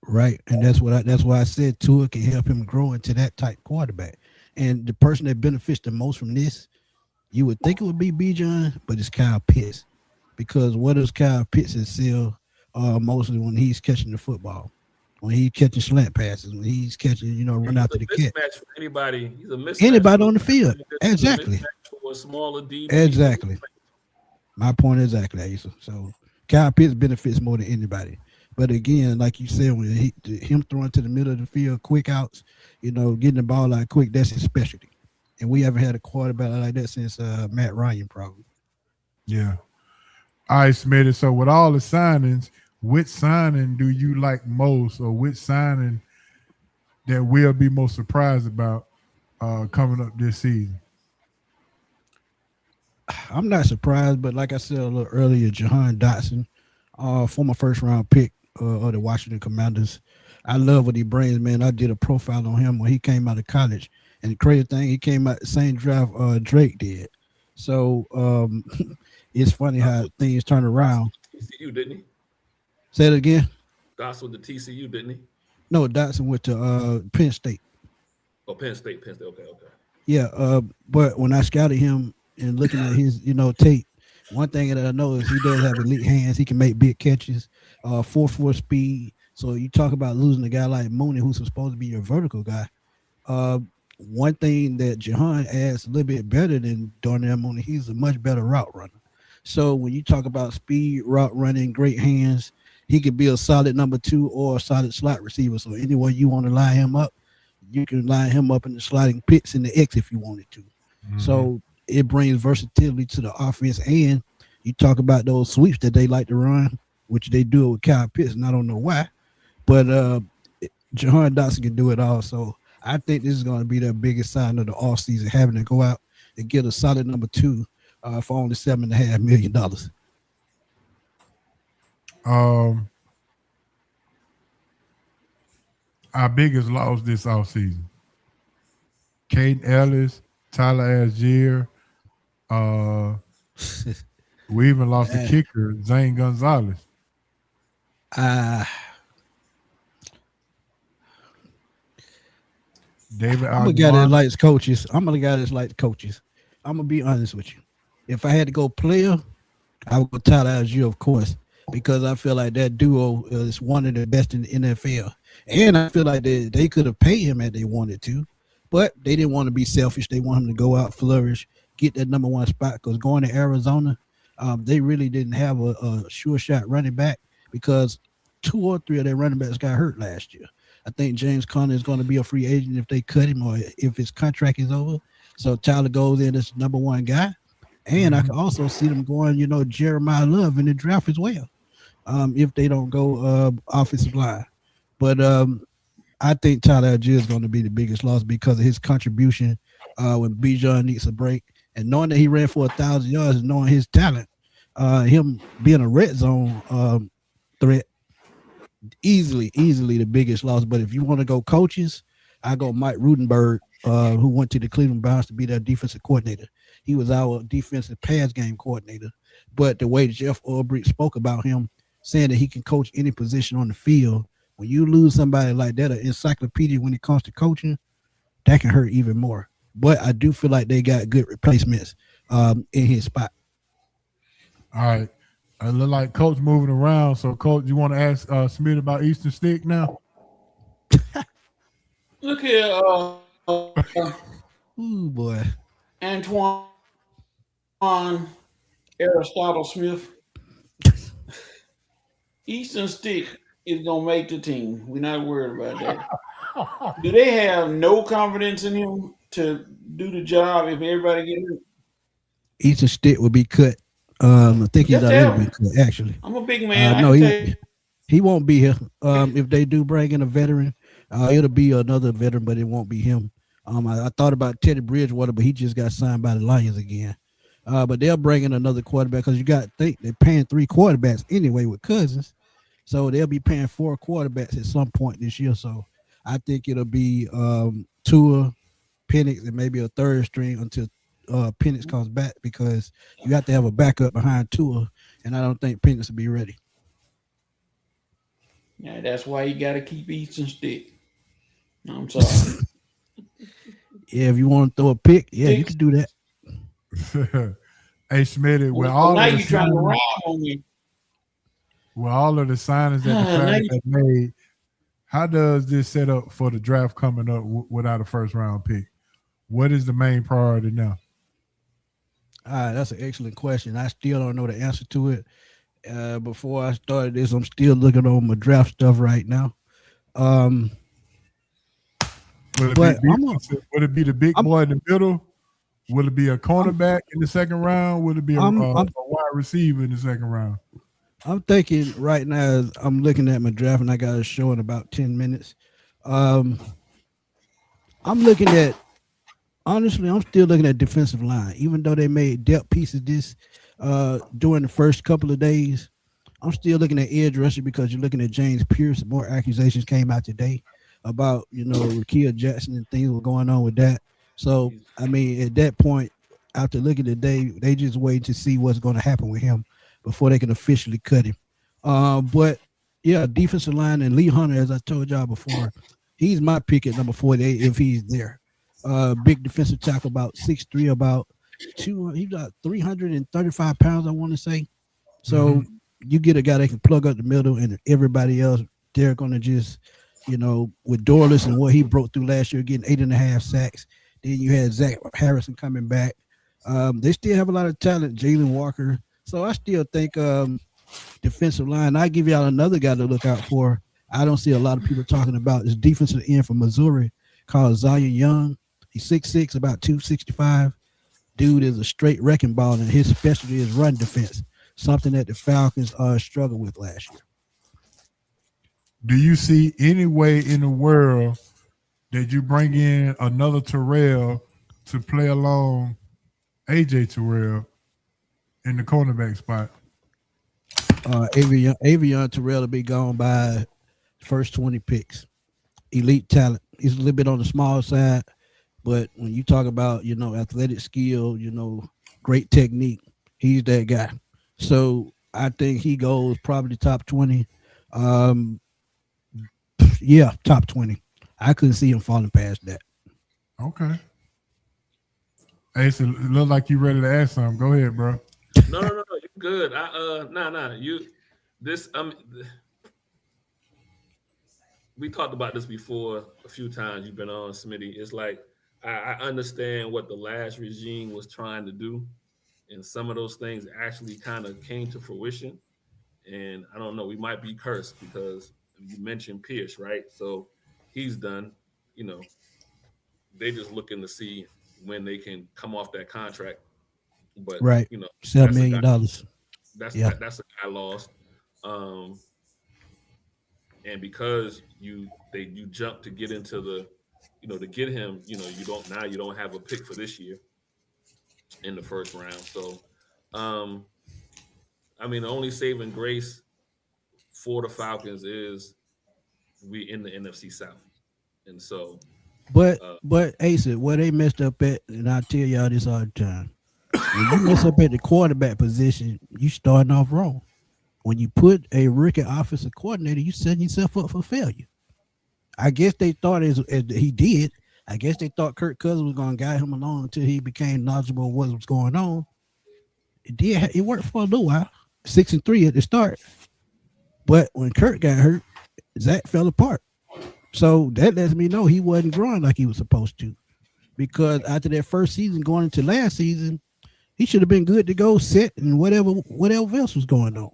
Right, and that's why I said Tua can help him grow into that type quarterback. And the person that benefits the most from this, you would think it would be Bijan, but it's Kyle Pitts. Because what does Kyle Pitts excel mostly when he's catching the football, when he's catching slant passes, when he's catching, run out to the catch. Mismatch for anybody. He's a mismatch. Anybody on the field. Exactly. For a smaller DB. Exactly. My point exactly, Asa. So Kyle Pitts benefits more than anybody. But again, like you said, when him throwing to the middle of the field, quick outs, getting the ball out quick, that's his specialty. And we haven't had a quarterback like that since Matt Ryan, probably. Yeah. All right, Smitty. So with all the signings, which signing do you like most, or which signing that we'll be most surprised about coming up this season? I'm not surprised, but like I said a little earlier, Jahan Dotson, former first-round pick of the Washington Commanders. I love what he brings, man. I did a profile on him when he came out of college. And the crazy thing, he came out the same draft Drake did. So it's funny how things turn around. TCU, didn't he? Say it again. Dots with the TCU, didn't he? No, Dotson went to Penn State. Oh, Penn State. Okay. Yeah, but when I scouted him and looking at his, tape, one thing that I know is he does have elite hands. He can make big catches, 4.4 speed. So you talk about losing a guy like Mooney, who's supposed to be your vertical guy. One thing that Jahan adds a little bit better than Darnell Mooney, he's a much better route runner. So when you talk about speed, route running, great hands, he could be a solid number 2 or a solid slot receiver. So anywhere you want to line him up, you can line him up in the sliding pits in the X if you wanted to. Mm-hmm. So it brings versatility to the offense. And you talk about those sweeps that they like to run, which they do with Kyle Pitts, and I don't know why. But Jahan Dotson can do it all. So I think this is going to be their biggest sign of the offseason, having to go out and get a solid number 2 for only $7.5 million. Our biggest loss this offseason. Caden Ellis, Tyler Algier. We even lost the kicker, Zane Gonzalez. David, I'm a guy that likes coaches. I'm a guy that likes coaches. I'm gonna be honest with you. If I had to go player, I would go Tyler Algier, of course, because I feel like that duo is one of the best in the NFL. And I feel like they could have paid him if they wanted to, but they didn't want to be selfish. They want him to go out, flourish, get that number 1 spot. Because going to Arizona, they really didn't have a sure shot running back because 2 or 3 of their running backs got hurt last year. I think James Conner is going to be a free agent if they cut him or if his contract is over. So Tyler goes in as number 1 guy. And I can also see them going, Jeremiah Love in the draft as well, if they don't go offensive line. But I think Tyler Algier is going to be the biggest loss because of his contribution when Bijan needs a break. And knowing that he ran for 1,000 yards and knowing his talent, him being a red zone threat, easily the biggest loss. But if you want to go coaches, I go Mike Rudenberg, who went to the Cleveland Browns to be their defensive coordinator. He was our defensive pass game coordinator. But the way Jeff Ulbrich spoke about him, saying that he can coach any position on the field, when you lose somebody like that, an encyclopedia when it comes to coaching, that can hurt even more. But I do feel like they got good replacements in his spot. All right. I look like Coach moving around. So, Coach, you want to ask Smith about Eastern Stick now? Look here, ooh, boy. Antoine Aristotle Smith. Eastern Stick is going to make the team. We're not worried about that. Do they have no confidence in him to do the job if everybody gets hurt? Eastern Stick will be cut. I think he's already been cut, actually. I'm a big man. No, he won't be here. If they do bring in a veteran, it'll be another veteran, but it won't be him. I thought about Teddy Bridgewater, but he just got signed by the Lions again. But they'll bring in another quarterback because you got to think they're paying 3 quarterbacks anyway with Cousins. So they'll be paying 4 quarterbacks at some point this year. So I think it'll be Tua, Penix, and maybe a third string until Penix comes back because you have to have a backup behind Tua, and I don't think Penix will be ready. Yeah, that's why you got to keep Eastern Stick. I'm sorry. Yeah, if you want to throw a pick, yeah, you can do that. Hey, Smitty, with all of the trying to rob on me. With all of the signings that the Falcons have made, how does this set up for the draft coming up without a first-round pick? What is the main priority now? That's an excellent question. I still don't know the answer to it. Before I started this, I'm still looking on my draft stuff right now. Would it be the big boy in the middle? Will it be a cornerback in the second round? Will it be a wide receiver in the second round? I'm thinking right now, I'm looking at my draft, and I got a show in about 10 minutes. I'm looking at, honestly, I'm still looking at defensive line. Even though they made depth pieces during the first couple of days, I'm still looking at edge rusher because you're looking at James Pierce. More accusations came out today about, Rakia Jackson and things were going on with that. So, I mean, at that point, after looking today, they just waiting to see what's going to happen with him before they can officially cut him. But yeah, defensive line and Lee Hunter, as I told y'all before, he's my pick at number 48 if he's there. Big defensive tackle, about 6'3", about he's about 335 pounds, I want to say. So you get a guy that can plug up the middle, and everybody else, they're going to just, with Dorless and what he broke through last year, getting 8.5 sacks. Then you had Zach Harrison coming back. They still have a lot of talent, Jalen Walker. So I still think defensive line. I give y'all another guy to look out for. I don't see a lot of people talking about this defensive end from Missouri called Zion Young. He's 6'6", about 265. Dude is a straight wrecking ball, and his specialty is run defense, something that the Falcons struggled with last year. Do you see any way in the world that you bring in another Terrell to play along AJ Terrell in the cornerback spot? Avion Terrell will be gone by first 20 picks. Elite talent. He's a little bit on the small side, but when you talk about, athletic skill, great technique, he's that guy. So I think he goes probably top 20. Yeah, top 20. I couldn't see him falling past that. Okay. Ace, it look like you ready to ask something. Go ahead, bro. No, you're good. We talked about this before a few times. You've been on, Smitty. It's like I understand what the last regime was trying to do, and some of those things actually kind of came to fruition. And I don't know, we might be cursed because you mentioned Pierce, right? So he's done. They just looking to see when they can come off that contract. But right, $7 million. That's a guy lost. And because you jump to get into the, to get him, you don't have a pick for this year in the first round. So, the only saving grace for the Falcons is we in the NFC South, and so. But Ace, where they messed up at, and I tell y'all this all the time, when you mess up at the quarterback position, you starting off wrong. When you put a rookie offensive coordinator, you setting yourself up for failure. I guess they thought as he did. I guess they thought Kirk Cousins was going to guide him along until he became knowledgeable of what was going on. It did. It worked for a little while, 6-3 at the start. But when Kirk got hurt, Zach fell apart. So that lets me know he wasn't growing like he was supposed to. Because after that first season, going into last season, he should have been good to go, set, and whatever else was going on.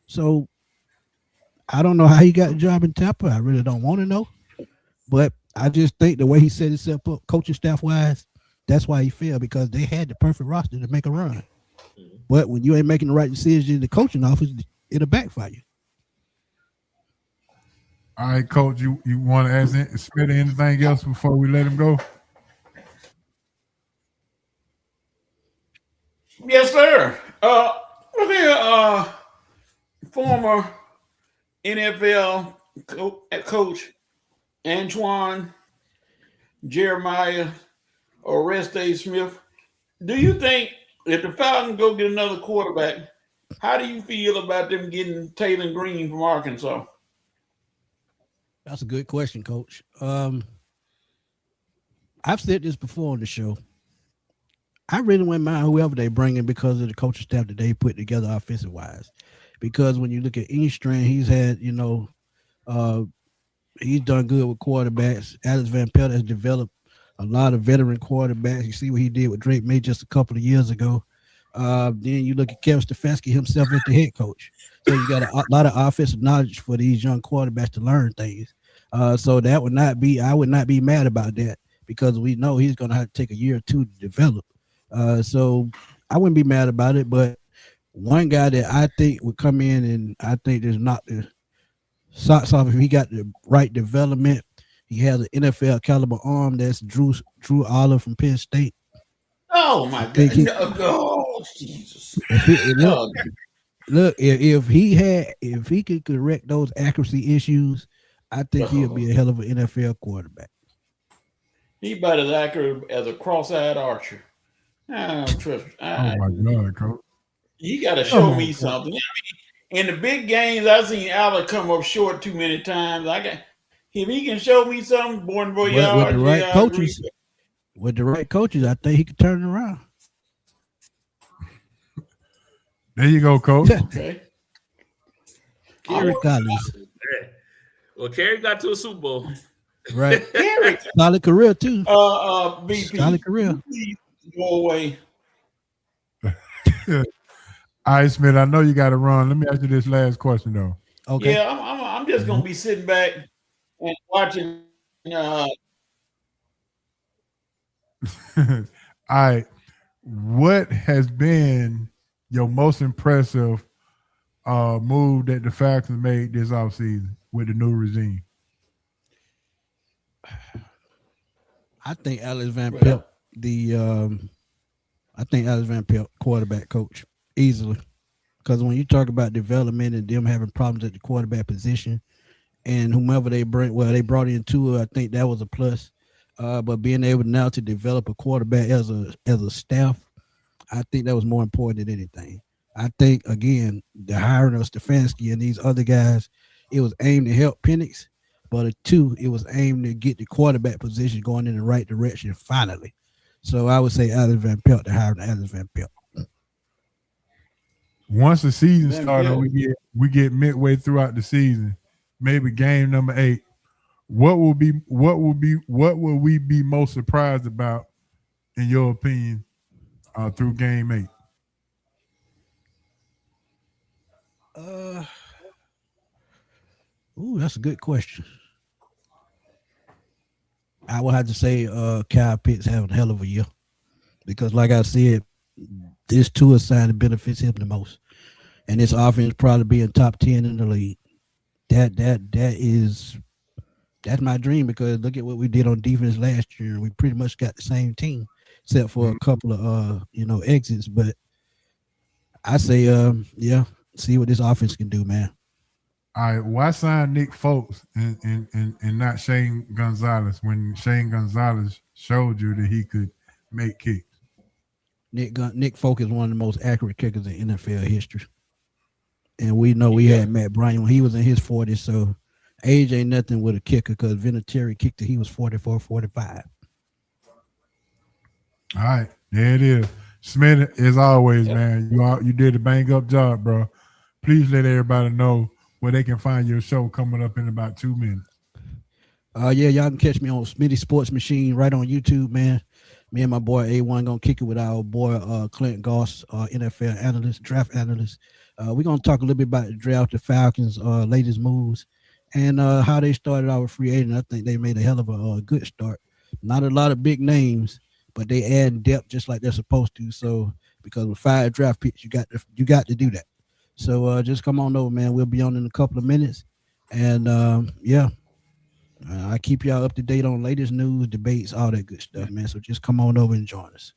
So I don't know how he got the job in Tampa. I really don't want to know. But I just think the way he set himself up, coaching staff-wise, that's why he failed, because they had the perfect roster to make a run. But when you ain't making the right decision in the coaching office, it'll backfire you. All right, Coach, you want to ask Smitty anything else before we let him go? Yes, sir. Look here, former NFL coach Antoine Jeremiah Oreste Smith. Do you think if the Falcons go get another quarterback, how do you feel about them getting Taylor Green from Arkansas? That's a good question, Coach. I've said this before on the show. I really wouldn't mind whoever they bring in because of the coaching staff that they put together offensive wise. Because when you look at Eastern, he's had, he's done good with quarterbacks. Alex Van Pelt has developed a lot of veteran quarterbacks. You see what he did with Drake May just a couple of years ago. Then you look at Kevin Stefanski himself as the head coach. So you got a lot of offensive knowledge for these young quarterbacks to learn things. So I would not be mad about that, because we know he's going to have to take a year or two to develop. So I wouldn't be mad about it. But one guy that I think would come in, and I think there's not the socks off if he got the right development. He has an NFL caliber arm. That's Drew Oliver from Penn State. Oh my God! Oh Jesus! Look, if he could correct those accuracy issues, I think he'll be a hell of an NFL quarterback. He about as accurate as a cross-eyed archer. I don't trust. Oh my God, coach. He got to Come show on, me coach. something. In the big games, I've seen Allen come up short too many times. If he can show me something, born for But with the yards, right yeah, I agree. coaches, I think he could turn it around. There you go, coach. Okay. Kerry Collins. Yeah. Well, Kerry got to a Super Bowl. Right. Kerry, Solid career too. BP, Solid career. please go away. All right, Smith, I know you got to run. Let me ask you this last question, though. Okay. Yeah, I'm just gonna be sitting back and watching. All right. What has been your most impressive move that the Falcons made this offseason with the new regime? I think Alex Van Pelt, quarterback coach, easily. Because when you talk about development and them having problems at the quarterback position, and whomever they brought in Tua, I think that was a plus. But being able now to develop a quarterback as a staff, I think that was more important than anything. I think, again, the hiring of Stefanski and these other guys, it was aimed to help Penix, but it was aimed to get the quarterback position going in the right direction finally. So I would say Alex Van Pelt, the hiring of Alex Van Pelt. Once the season started, we get midway throughout the season, maybe game number 8. What will we be most surprised about, in your opinion, through game 8? That's a good question. I would have to say Kyle Pitts having a hell of a year, because like I said, this Tua sign that benefits him the most, and this offense probably being top 10 in the league. That's my dream, because look at what we did on defense last year. We pretty much got the same team, except for a couple of exits. But I say, see what this offense can do, man. All right, why sign Nick Folks and not Shane Gonzalez when Shane Gonzalez showed you that he could make kicks? Nick Folk is one of the most accurate kickers in NFL history. And we know we had Matt Bryant when he was in his 40s, so age ain't nothing with a kicker, because Vinatieri kicked it, he was 44, 45. All right, there it is. Smith, as always, man, you did a bang-up job, bro. Please let everybody know where they can find your show coming up in about 2 minutes. Y'all can catch me on Smitty Sports Machine right on YouTube, man. Me and my boy A1 gonna kick it with our boy Clint Goss, NFL analyst, draft analyst. We're gonna talk a little bit about the draft, the Falcons' latest moves, and how they started out with free agent. I think they made a hell of a good start. Not a lot of big names, but they add depth just like they're supposed to. So because with 5 draft picks, you got to do that. So just come on over, man. We'll be on in a couple of minutes, and I keep y'all up to date on latest news, debates, all that good stuff, man. So just come on over and join us.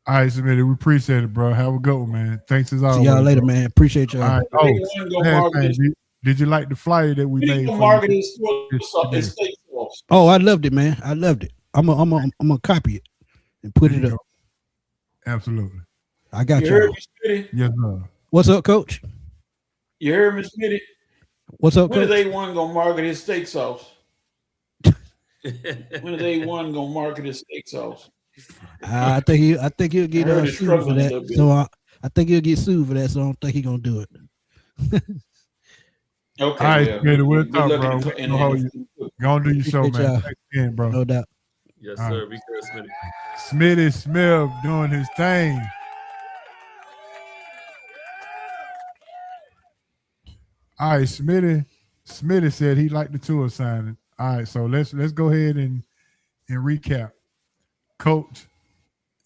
All right, Smitty, we appreciate it, bro. Have a good one, man. Thanks as always. See y'all later, bro. man. Appreciate y'all. All right. Did you like the flyer that we made? Oh, I loved it, man. I loved it. I'm gonna copy it and put it up. Absolutely. I got you. You heard me, yes, sir. What's up, Coach? You heard me, Smitty? What's up, When Coach? is A1 gonna market his steak sauce? When is A1 gonna market his steak sauce? I think he'll get sued for that. So I think he'll get sued for that. So I don't think he's gonna do it. Okay. All right, Smitty, we'll talk, bro. Go on, do your show, man. Thanks again, bro. No doubt. Yes, sir. Be good, Smitty. Smitty Smith doing his thing. All right, Smitty said he liked the Tua signing. All right, so let's go ahead and recap. Coach,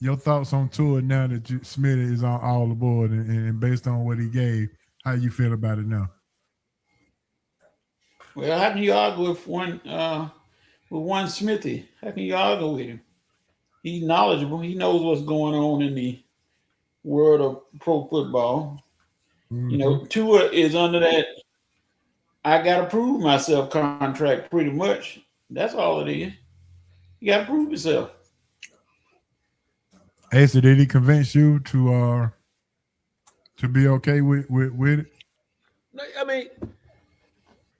your thoughts on Tua now that Smitty is on all aboard, and based on what he gave, how you feel about it now? Well, how can you argue with one Smithy? How can you argue with him? He's knowledgeable. He knows what's going on in the world of pro football. Mm-hmm. You know, Tua is under that I got to prove myself contract pretty much. That's all it is. You got to prove yourself. Asa, did he convince you to be okay with it? No, I mean,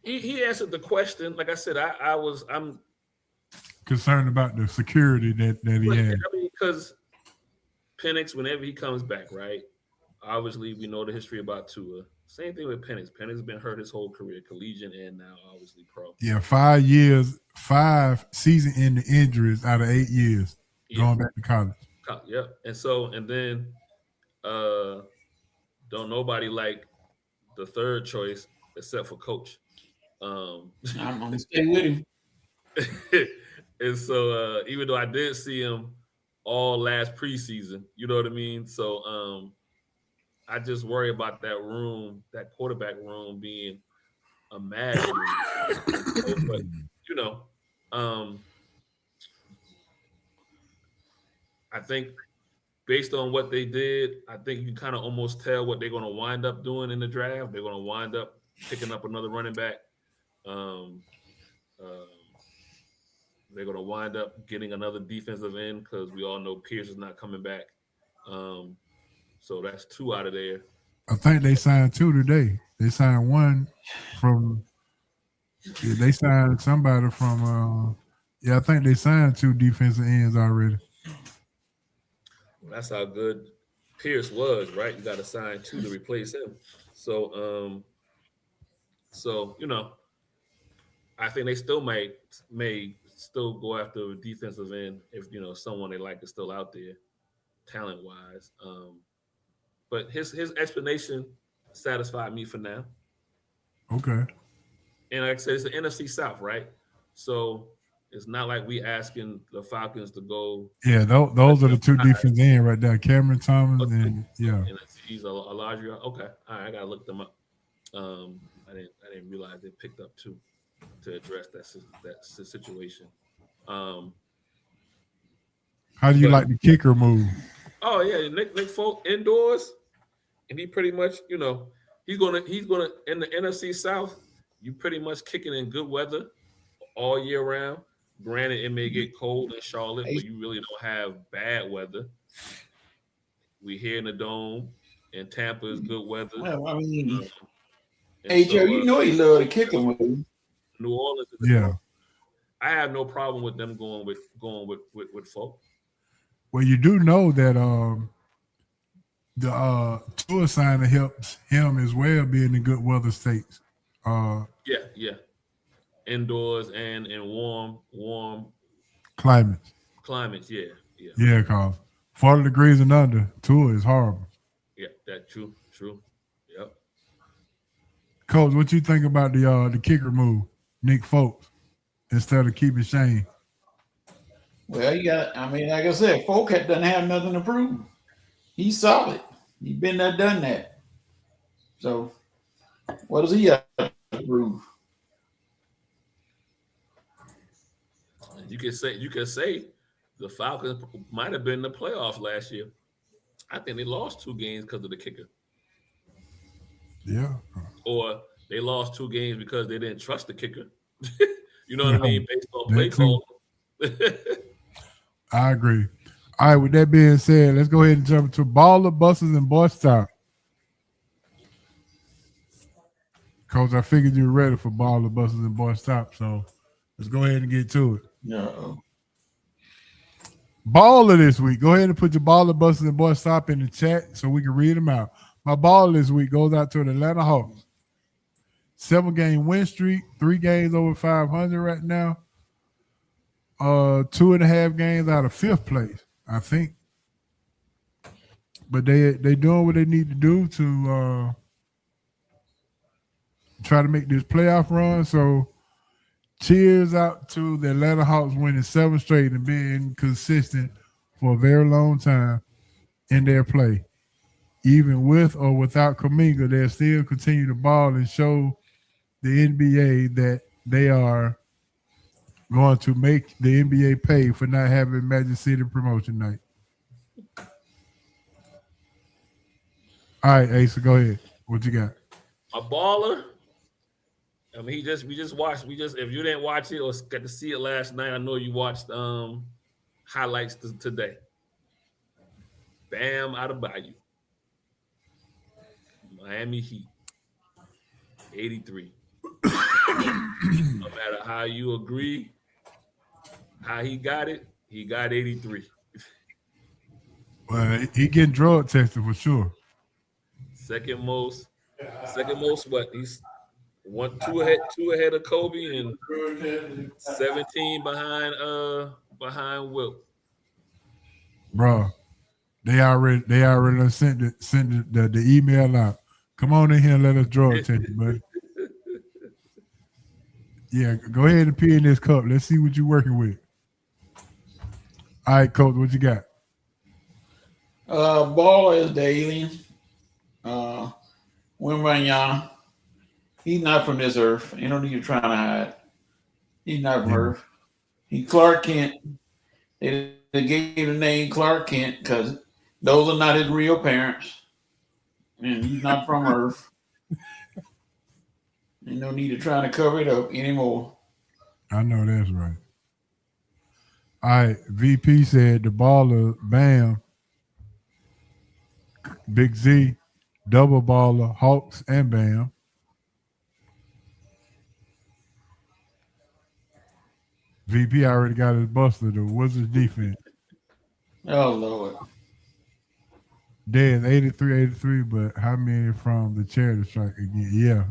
he answered the question. Like I said, I'm Concerned about the security that he but, had. I mean, because Penix, whenever he comes back, right? Obviously, we know the history about Tua. Same thing with Penix. Penix been hurt his whole career, collegiate and now obviously pro. Yeah, 5 years, 5 season-ending injuries out of 8 years Yeah, going back to college. yeah. And then don't nobody like the third choice except for coach. I'm gonna stay with him. And so even though I did see him all last preseason, you know what I mean? So I just worry about that room, that quarterback room being a mad room. But you know, um, I think based on what they did, I think you kind of almost tell what they're going to wind up doing in the draft. They're going to wind up picking up another running back. Um, um, they're going to wind up getting another defensive end because we all know Pierce is not coming back. So that's 2 out of there. I think they signed 2 today. They signed one from. Yeah, they signed somebody from. I think they signed 2 defensive ends already. Well, that's how good Pierce was, right? You got to sign 2 to replace him. So, you know, I think they still may still go after a defensive end if you know someone they like is still out there, talent wise. But his explanation satisfied me for now. Okay. And like I said, it's the NFC South, right? So it's not like we asking the Falcons to go. Yeah, those are the 2 defense ends right there, Cameron Thomas and He's a larger. Okay, all right, I gotta look them up. I didn't realize they picked up 2 to address that situation. How do you like the kicker move? Oh yeah, Nick Folk indoors, and he pretty much, you know, he's gonna in the NFC South. You pretty much kicking in good weather all year round. Granted, it may get cold in Charlotte, but you really don't have bad weather. We here in the dome, and Tampa is good weather. Well, I mean, hey Joe, you know he love to kick him. New Orleans. Yeah. I have no problem with them going with Folk. Well, you do know that the tour signing helps him as well being in good weather states. Yeah. Indoors and in warm climates. Yeah, cause 40 degrees and under, tour is horrible. Yeah, that's true. Yep. Coach, what you think about the kicker move, Nick Folks, instead of keeping Shane? Well, like I said, Folk doesn't have nothing to prove. He's solid. He's been there, done that. So, what does he have to prove? You can say the Falcons might have been in the playoffs last year. I think they lost 2 games because of the kicker. Yeah. Or they lost 2 games because they didn't trust the kicker. You know what I mean? Based on play call. I agree. All right, with that being said, let's go ahead and jump to baller, buses, and boy stop. Coach, I figured you were ready for baller, buses, and boy stop, so let's go ahead and get to it. No. Baller this week. Go ahead and put your baller, buses, and boy stop in the chat so we can read them out. My baller this week goes out to the Atlanta Hawks. 7-game win streak, 3 games over 500 right now. 2.5 games out of 5th place, I think. But they doing what they need to do to try to make this playoff run. So cheers out to the Atlanta Hawks winning 7 straight and being consistent for a very long time in their play. Even with or without Kuminga, they'll still continue to ball and show the NBA that they are going to make the NBA pay for not having Magic City promotion night. All right, Asa, go ahead. What you got? A baller. I mean, if you didn't watch it or got to see it last night, I know you watched highlights today. Bam Adebayo. Miami Heat. 83. No matter how you agree, how he got 83. Well, he getting drug tested for sure. Second most. What? He's two ahead of Kobe and 17 behind Wilt. Bro, they already done sent the email out. Come on in here and let us drug test you, buddy. Yeah, go ahead and pee in this cup. Let's see what you're working with. All right, Coach, what you got? Baller is the alien. Wembanyama. He's not from this earth. Ain't no need to try to hide. He's not from Earth. He Clark Kent. They gave the name Clark Kent because those are not his real parents. And he's not from Earth. Ain't no need to try to cover it up anymore. I know that's right. All right, VP said the baller, Bam, Big Z, double baller, Hawks, and Bam. VP already got his buster, the Wizards defense. Oh, Lord. There's 83, but how many from the charity strike again? Yeah,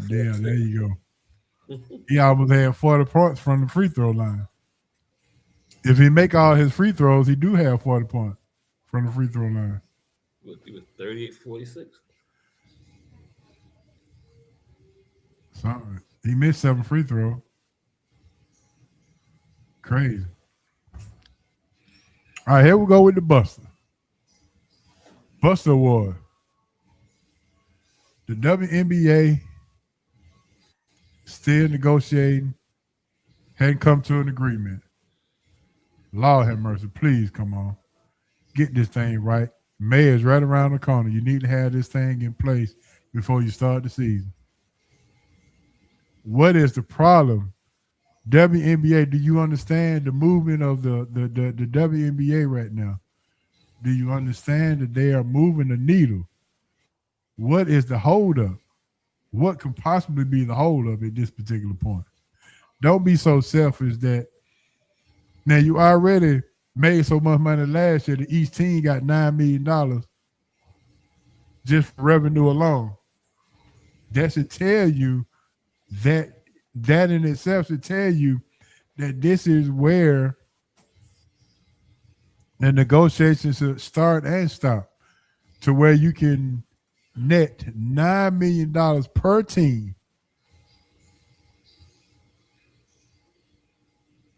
damn, there you go. He almost had 40 points from the free throw line. If he make all his free throws, he do have 40 points from the free throw line. He was 38-46. Something. He missed 7 free throws. Crazy. All right, here we go with the Buster. Buster Award. The WNBA still negotiating, hadn't come to an agreement. Lord have mercy. Please come on. Get this thing right. May is right around the corner. You need to have this thing in place before you start the season. What is the problem? WNBA, do you understand the movement of the WNBA right now? Do you understand that they are moving the needle? What is the holdup? What can possibly be the holdup at this particular point? Don't be so selfish that now you already made so much money last year that each team got $9 million just for revenue alone. That should tell you that in itself should tell you that this is where the negotiations should start and stop, to where you can net $9 million per team.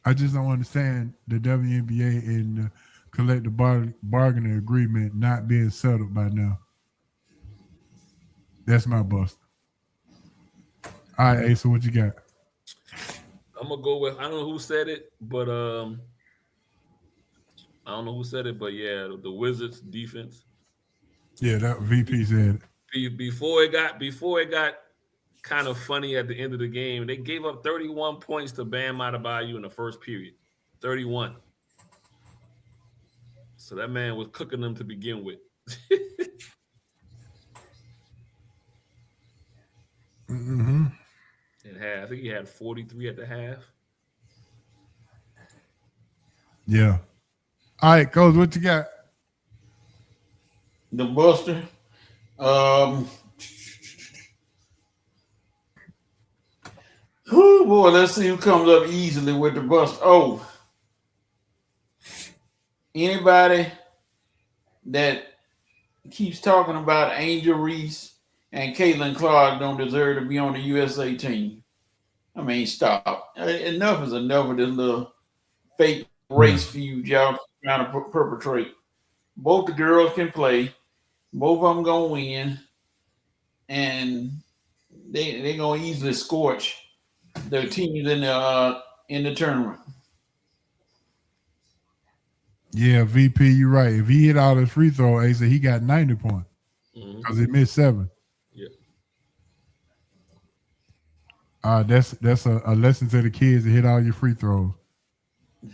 I just don't understand the WNBA and the collective bargaining agreement not being settled by now. That's my bust. All right, Asa, what you got? I'm gonna go with, I don't know who said it, but yeah, the Wizards defense. Yeah, that VP said it. Before it got kind of funny at the end of the game, they gave up 31 points to Bam Adebayo in the first period. 31. So that man was cooking them to begin with. Mm-hmm. I think he had 43 at the half. Yeah. All right, Coach, what you got? The Buster. Oh boy, let's see who comes up easily with the Buster. Oh, anybody that keeps talking about Angel Reese and Caitlin Clark don't deserve to be on the USA team. I mean, stop. Enough is enough of this little fake race feud y'all trying to perpetrate. Both the girls can play. Both of them gonna win, and they're gonna easily scorch their teams in the tournament. Yeah, VP, you're right. If he hit all his free throw, Asa, he got 90 points because he missed 7. Yeah. That's a lesson to the kids to hit all your free throws.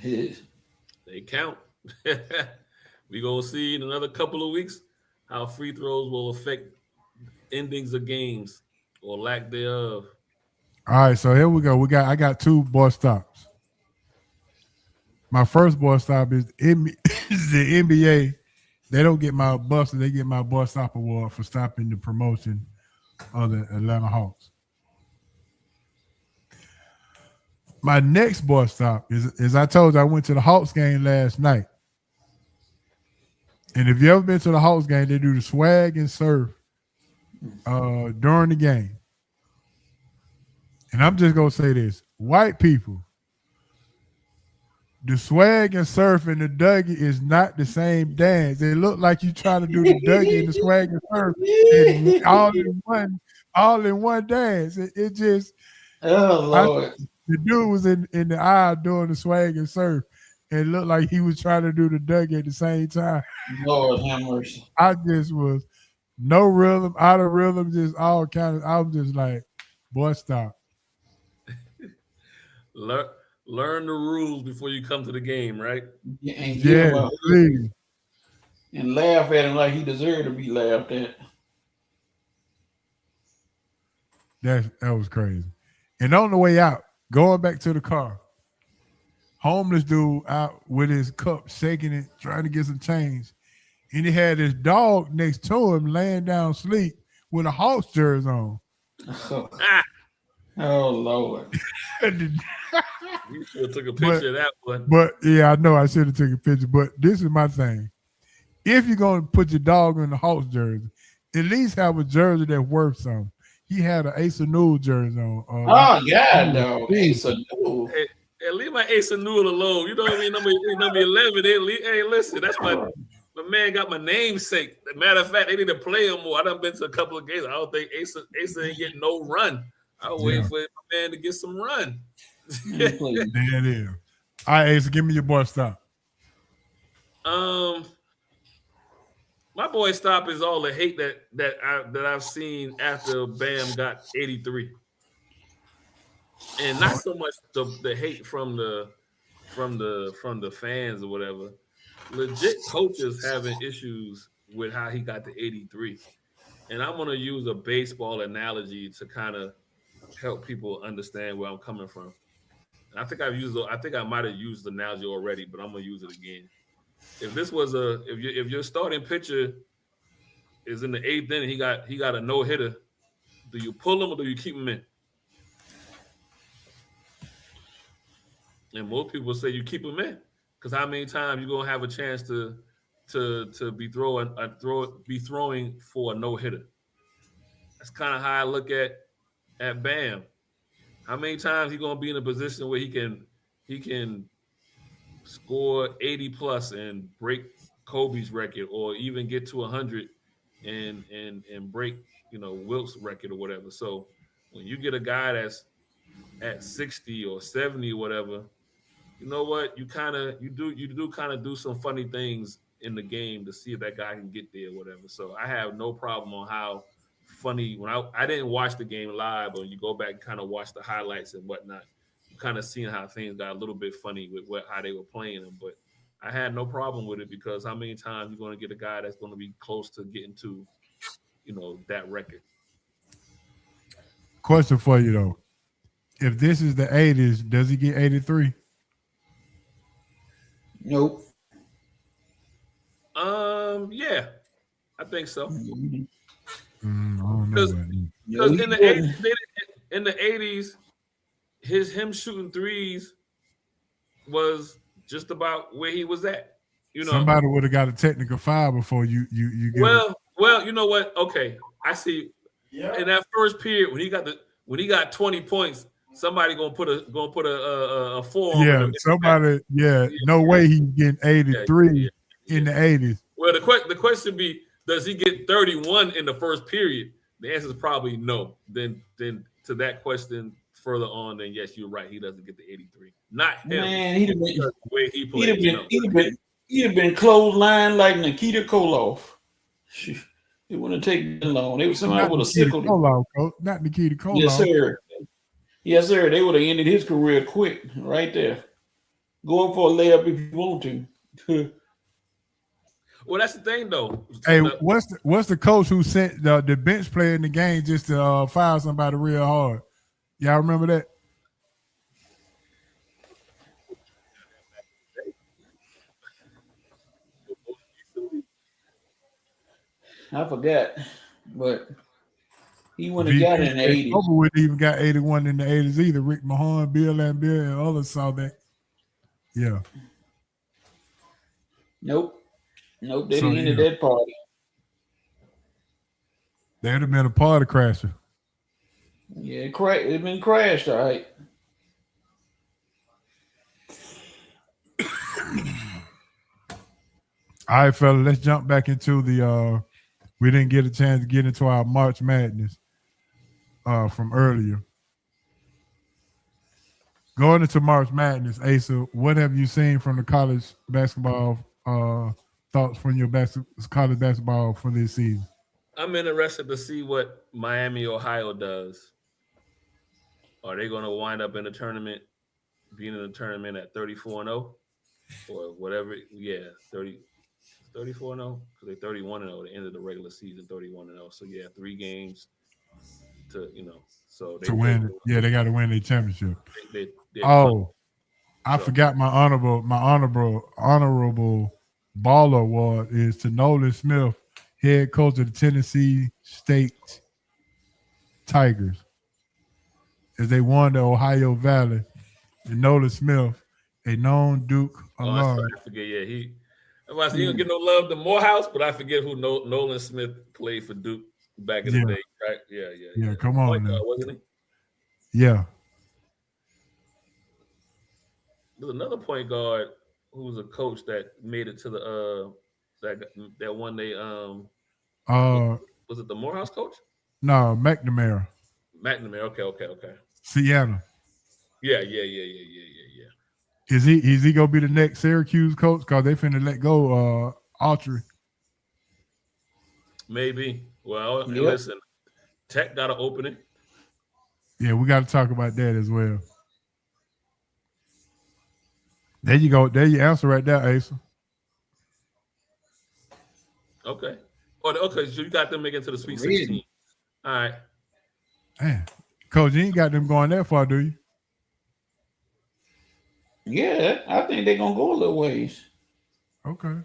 They count. We gonna see in another couple of weeks how free throws will affect endings of games or lack thereof. All right, so here we go. I got 2 bus stops. My first bus stop is is the NBA. They don't get my bus, they get my bus stop award for stopping the promotion of the Atlanta Hawks. My next bus stop is, as I told you, I went to the Hawks game last night. And if you ever been to the Hawks game, they do the swag and surf during the game. And I'm just going to say this. White people, the swag and surf and the Dougie is not the same dance. It look like you trying to do the Dougie and the swag and surf and all in one dance. It just, Oh Lord. the dude was in the aisle doing the swag and surf. It looked like he was trying to do the Dougie at the same time. Lord have mercy. I just was no rhythm, out of rhythm, just all kind of. I'm just like, boy, stop. Learn the rules before you come to the game, right? And Yeah, please. and laugh at him like he deserved to be laughed at. That was crazy. And on the way out, going back to the car, homeless dude out with his cup, shaking it, trying to get some change. And he had his dog next to him laying down asleep with a Hawks jersey on. Oh Lord. You should have took a picture of that one. But yeah, I know I should have taken a picture. But this is my thing. If you're going to put your dog in the Hawks jersey, at least have a jersey that's worth something. He had an Ace of Noodle jersey on. Oh God, no. Ace of Noodle. Hey, leave my Ace of Noodle alone. You know what I mean? Number 11. Hey, listen, that's my man got my namesake. Matter of fact, they need to play him more. I done been to a couple of games. I don't think Ace ain't getting no run. I was waiting for my man to get some run. There it is. All right, Ace, give me your boy stop. My boy stop is all the hate that I've seen after Bam got 83, and not so much the hate from the fans or whatever. Legit coaches having issues with how he got to 83, and I'm gonna use a baseball analogy to kind of help people understand where I'm coming from. And I think I might have used the analogy already, but I'm gonna use it again. If this was if your starting pitcher is in the 8th inning, he got a no-hitter, do you pull him or do you keep him in? And most people say you keep him in, because how many times you gonna have a chance to be throwing for a no-hitter? That's kind of how I look at Bam. How many times he gonna be in a position where he can score 80 plus and break Kobe's record, or even get to 100 and break Wilt's record or whatever. So when you get a guy that's at 60 or 70 or whatever, you know what, you do some funny things in the game to see if that guy can get there or whatever. So I have no problem on how funny, when I didn't watch the game live, but when you go back and kind of watch the highlights and whatnot, you kind of seeing how things got a little bit funny with how they were playing them. But I had no problem with it, because how many times you're going to get a guy that's going to be close to getting to, that record. Question for you though: if this is the 80s, does he get 83? Nope. Yeah, I think so. Because in the 80s, him shooting threes was just about where he was at. Somebody would have got a technical foul before you get Well, you know what? Okay, I see. Yeah. In that first period, when he got 20 points, somebody gonna put a four on him. Somebody. Yeah, no way he's getting 83 in the 80s. Well, the question be, does he get 31 in the first period? The answer is probably no. Then to that question further on, then yes, you're right. He doesn't get the 83. Not him. Man, he'd have been the way he played. He'd have been clotheslined like Nikita Koloff. It wouldn't take that long. It was somebody would have sickled him. Not Nikita Koloff. Yes, sir. Yes, sir. They would have ended his career quick right there. Go up for a layup if you want to. Well, that's the thing though. Hey, what's the coach who sent the bench player in the game just to foul somebody real hard? Y'all remember that? I forgot, but he wouldn't have got it in the 80s. Kobe wouldn't even got 81 in the 80s either. Rick Mahorn, Bill Lambert, and others saw that. Yeah. Nope. They didn't end that party. They'd have been a party crasher. Yeah, it been crashed, all right. All right, fella, let's jump back into the we didn't get a chance to get into our March Madness from earlier. Going into March Madness, Asa, what have you seen from the college basketball thoughts from your college basketball for this season? I'm interested to see what Miami, Ohio does. Are they going to wind up in the tournament, being in the tournament at 34-0 or whatever? Yeah, 34-0 because they're 31-0 at the end of the regular season, 31-0. So yeah, 3 games to so they to win. They got to win the championship. I forgot my honorable baller award is to Nolan Smith, head coach of the Tennessee State Tigers, as they won the Ohio Valley. And Nolan Smith, a known Duke alum. I forget. Yeah, he don't get no love to Morehouse, but I forget who Nolan Smith played for Duke back in the day. Right? Yeah. Come on, now. Wasn't he? Yeah. There's another point guard who was a coach that made it to the that one day. Was it the Morehouse coach? No, McNamara. Okay. Sienna. Yeah. Is he gonna be the next Syracuse coach? Because they finna let go Autry. Maybe. Well, listen, Tech got an opening. Yeah, we got to talk about that as well. There you go. There you answer right there, Asa. Okay. Okay. So you got them making it to the Sweet 16. All right. Man, Coach, you ain't got them going that far, do you? Yeah, I think they're gonna go a little ways. Okay.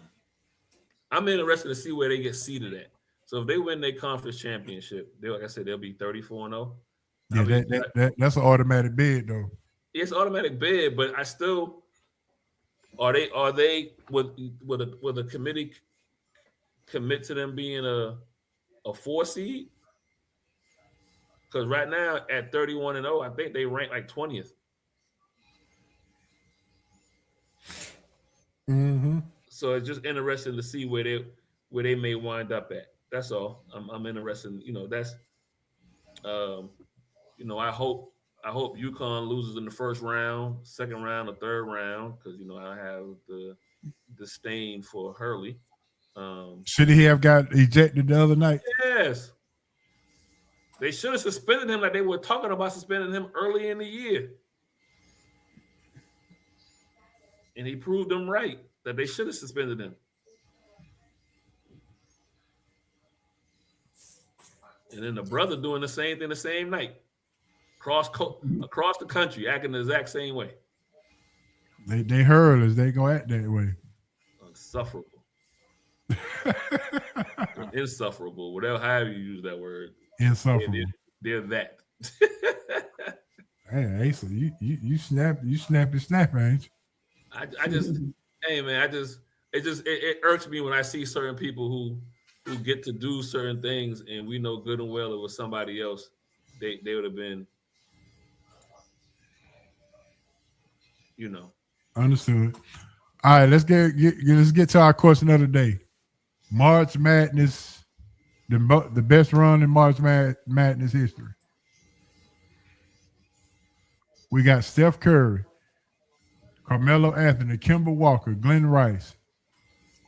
I'm interested to see where they get seeded at. So if they win their conference championship, like I said, they'll be 34-0. Yeah, that's an automatic bid, though. It's automatic bid, but I still are they with a committee commit to them being a 4 seed? Because right now at 31-0, I think they rank like 20th. Mm-hmm. So it's just interesting to see where they may wind up at. That's all. I'm interested in, that's I hope UConn loses in the first round, second round, or third round, because I have the disdain for Hurley. Should he have got ejected the other night? Yes. They should have suspended him like they were talking about suspending him early in the year. And he proved them right that they should have suspended him. And then the brother doing the same thing the same night. Across the country, acting the exact same way. They hurlers, they go act that way. Insufferable. Insufferable. Whatever, however you use that word. Insufferable. They're that. Hey, Asa, you snap, ain't you? I just, hey man, it irks me when I see certain people who get to do certain things, and we know good and well it was somebody else. They would have been, Understood. All right, let's get to our question of the day. March Madness, the best run in March Madness history. We got Steph Curry, Carmelo Anthony, Kemba Walker, Glenn Rice,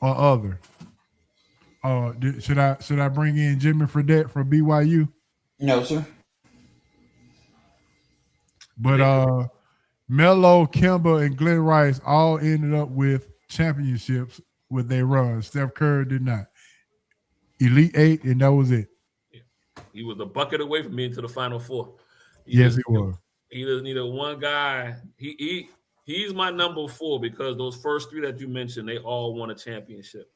or other. Should I bring in Jimmy Fredette from BYU? No, sir. But Melo, Kemba, and Glenn Rice all ended up with championships with their run. Steph Curry did not. Elite Eight, and that was it. He was a bucket away from being to the Final Four. Yes, he was. He just needed one guy. He's my number 4 because those first 3 that you mentioned, they all won a championship.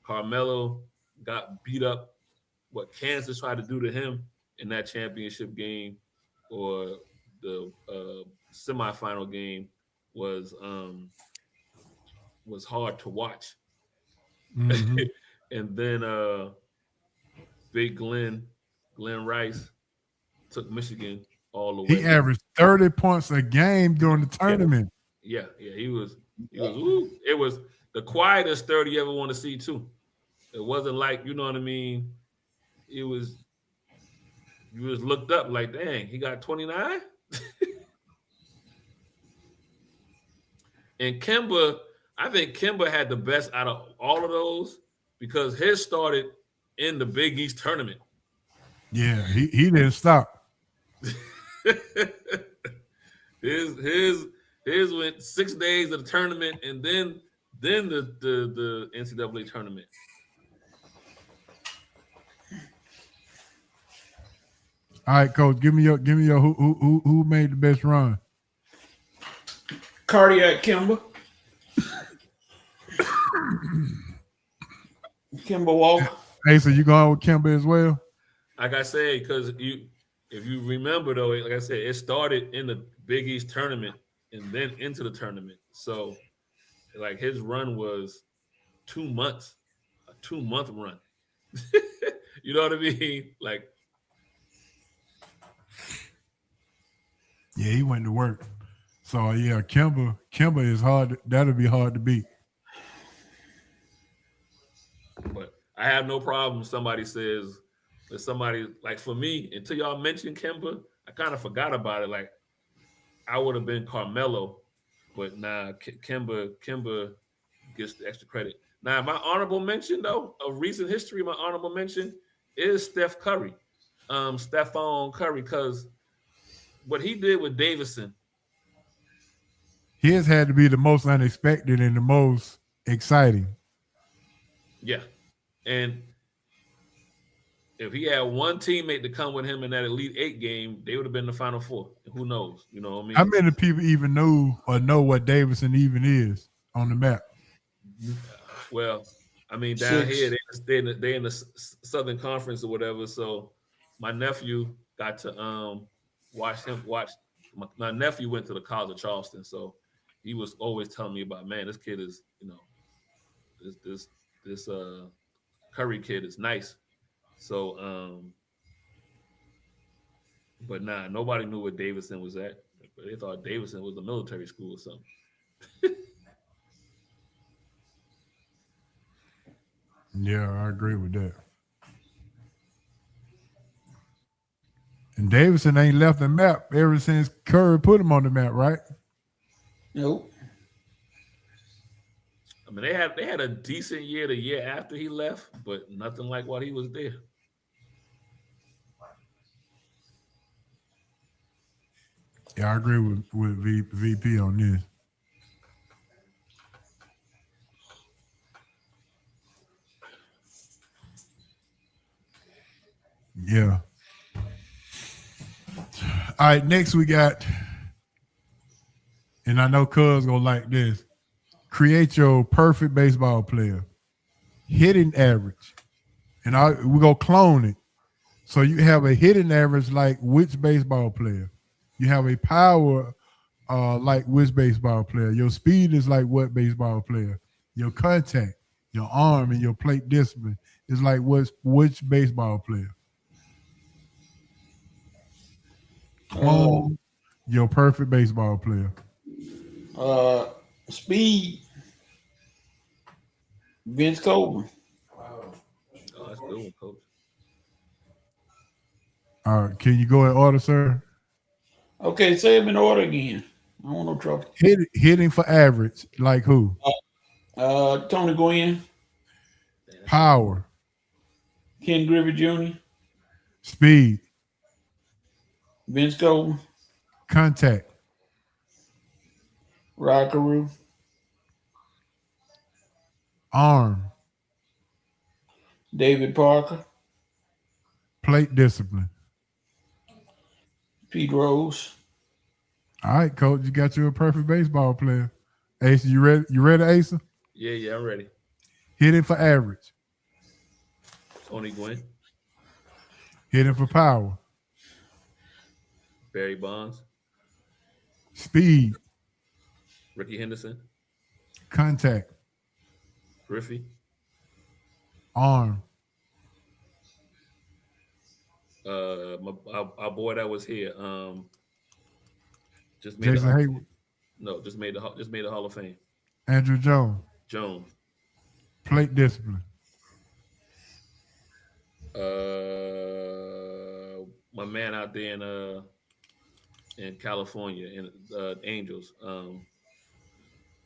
Carmelo got beat up. What Kansas tried to do to him in that championship game, or the semifinal game, was hard to watch. Mm-hmm. And then Big Glenn Rice took Michigan all the way. He averaged 30 points a game during the tournament. Yeah. He was. Ooh, it was the quietest 30 you ever want to see too. It wasn't like, you know what I mean. It was. You just looked up like, dang, he got 29. And Kemba, I think Kemba had the best out of all of those because his started in the Big East tournament. Yeah, he didn't stop. his went 6 days of the tournament and then the NCAA tournament. All right, Coach, give me your who made the best run? Cardiac Kemba. Kemba Walker. Hey, so you going with Kemba as well? Like I said, because if you remember though, like I said, it started in the Big East tournament and then into the tournament. So like his run was 2 months, a 2-month run. You know what I mean? Like, yeah, he went to work. So yeah, Kemba is hard. That'll be hard to beat. but I have no problem. Somebody says that somebody, like for me, until y'all mentioned Kemba, I kind of forgot about it. Like I would have been Carmelo, but nah, Kemba gets the extra credit. Now, my honorable mention though, of recent history, my honorable mention is Steph Curry, Stephon Curry, because what he did with Davidson. His had to be the most unexpected and the most exciting. Yeah. And if he had one teammate to come with him in that Elite Eight game, they would have been the Final Four. Who knows? You know what I mean? How many people even knew or know what Davidson even is on the map? Well, I mean, down here, they in the Southern Conference or whatever. So my nephew got to watch him. My nephew went to the College of Charleston, so he was always telling me about, man, this kid is, you know, this Curry kid is nice. So, but nah, nobody knew where Davidson was at. But they thought Davidson was a military school or something. Yeah, I agree with that. And Davidson ain't left the map ever since Curry put him on the map, right? Nope. I mean, they had a decent year the year after he left, but nothing like while he was there. Yeah, I agree with VP on this. Yeah. All right, next we got, and I know Cuz gonna like this. Create your perfect baseball player. Hitting average. And we're gonna clone it. So you have a hitting average like which baseball player? You have a power like which baseball player? Your speed is like what baseball player? Your contact, your arm, and your plate discipline is like which baseball player? Clone your perfect baseball player. Speed. Vince Coleman. Oh, that's a good one, Coach. All right, can you go in order, sir? Okay, say them in order again. I don't want no trouble. Hitting for average, like who? Tony Gwynn. Power. Ken Griffey Jr. Speed. Vince Coleman. Contact. Rod Carew. Arm. David Parker. Plate discipline. Pete Rose. All right, coach, you got you a perfect baseball player. Asa, you ready? You ready, Asa? Yeah, I'm ready. Hitting for average. Tony Gwynn. Hitting for power. Barry Bonds. Speed. Ricky Henderson. Contact. Griffey. Arm. Our boy that was here. Just made Jason Hayward. just made the Hall of Fame. Andrew Jones. Plate discipline. My man out there in California in Angels.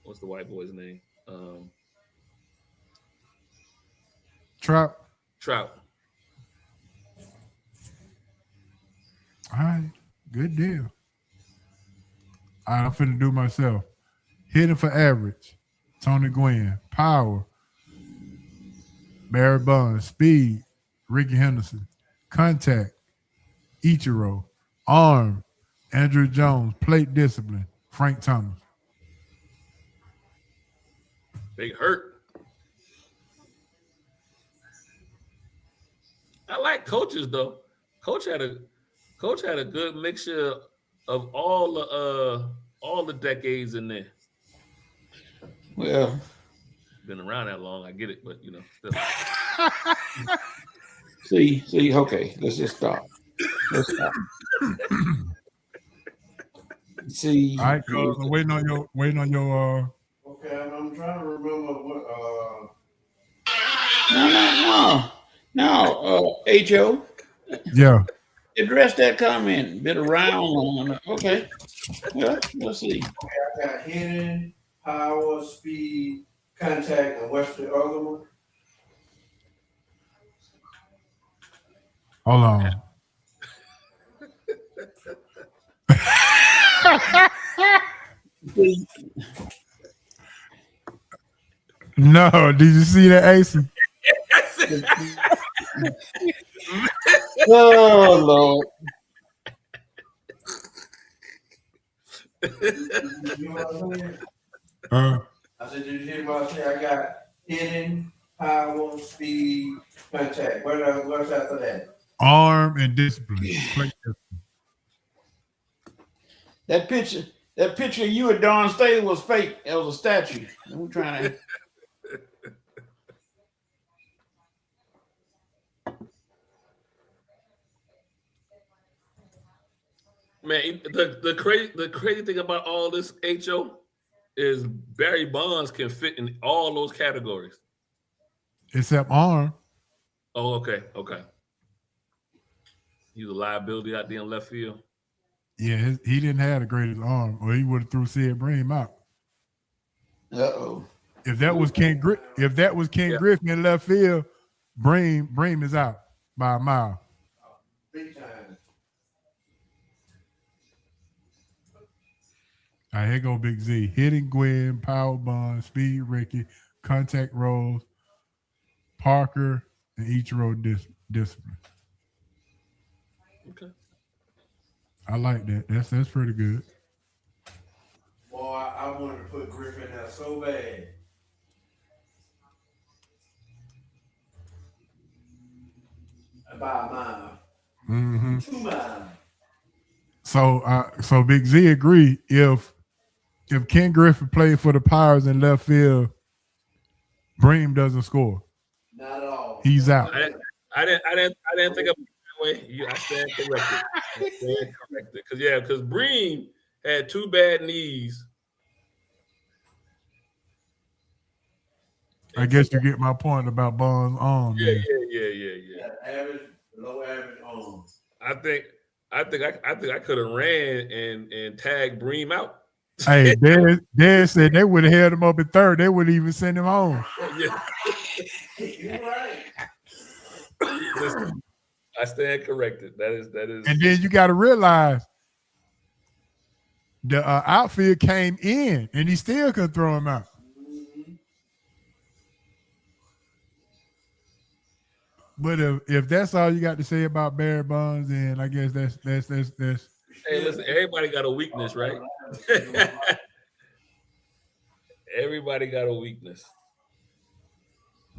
What's the white boy's name? Trout. All right, good deal. All right, I'm finna do myself. Hitting for average. Tony Gwynn. Power. Barry Bonds. Speed. Ricky Henderson. Contact. Ichiro. Arm. Andrew Jones. Plate discipline. Frank Thomas. Big Hurt. I like coaches though. Coach had a good mixture of all the decades in there. Well, been around that long, I get it, but still. see, okay, let's just stop. See, all right, coach. I'm waiting on your Okay, I'm trying to remember what No, H.O. Yeah. Address that comment. Bit around on. Okay. Well, let's see. Okay, I got hitting, power, speed, contact, and what's the other one? Hold on. No, did you see that, Asa? Oh Lord. You know what I'm saying? I said, did you hear what I said? I got hitting, power, speed, contact. What's after that? Arm and discipline. Plate discipline. That picture of you at Dawn State was fake. That was a statue. I'm trying to. Man, the crazy thing about all this HO is Barry Bonds can fit in all those categories. Except arm. Oh, okay. He's a liability out there in left field. Yeah, he didn't have the greatest arm, or he would have threw Sid Bream out. Uh-oh. If that was Ken Griffey in left field, Bream is out by a mile. Big time. All right, here go Big Z. Hitting Gwen, power Bond, speed Ricky, contact Rose, Parker, and Ichiro discipline. Okay. I like that. That's pretty good. Boy, I wanted to put Griffin there so bad. About a mile. Mm-hmm. 2 miles. So Big Z agreed. If Ken Griffey played for the Pirates in left field, Bream doesn't score. Not at all. He's out. I didn't think of it that way. I stand corrected. Because Bream had 2 bad knees. I guess you get my point about Bond's arm. Yeah. Average, low average arm. I think I could have ran and tagged Bream out. Hey, Dad said they would have held him up at third. They wouldn't even send him home. Yeah. You're right. Listen, I stand corrected. That is. And then you got to realize the outfield came in, and he still could throw him out. But if that's all you got to say about Barry Bonds, then I guess that's. Hey, listen, everybody got a weakness, right? Everybody got a weakness.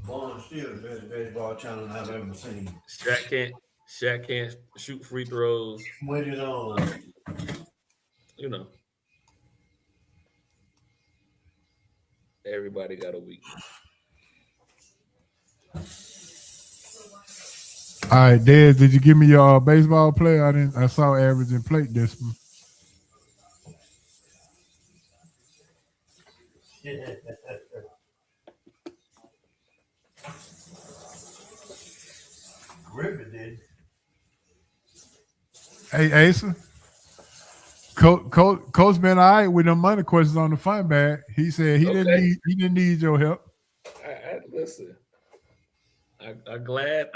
Bonds still the best baseball channel I've ever seen. Shaq can't shoot free throws. Wait it on. You know. Everybody got a weakness. All right, Dez, did you give me your baseball player? I saw averaging plate this one. Griffin did. Hey, Asa. Coach been all right with them money questions on the fun bag. He said he didn't need your help. Listen. I'm glad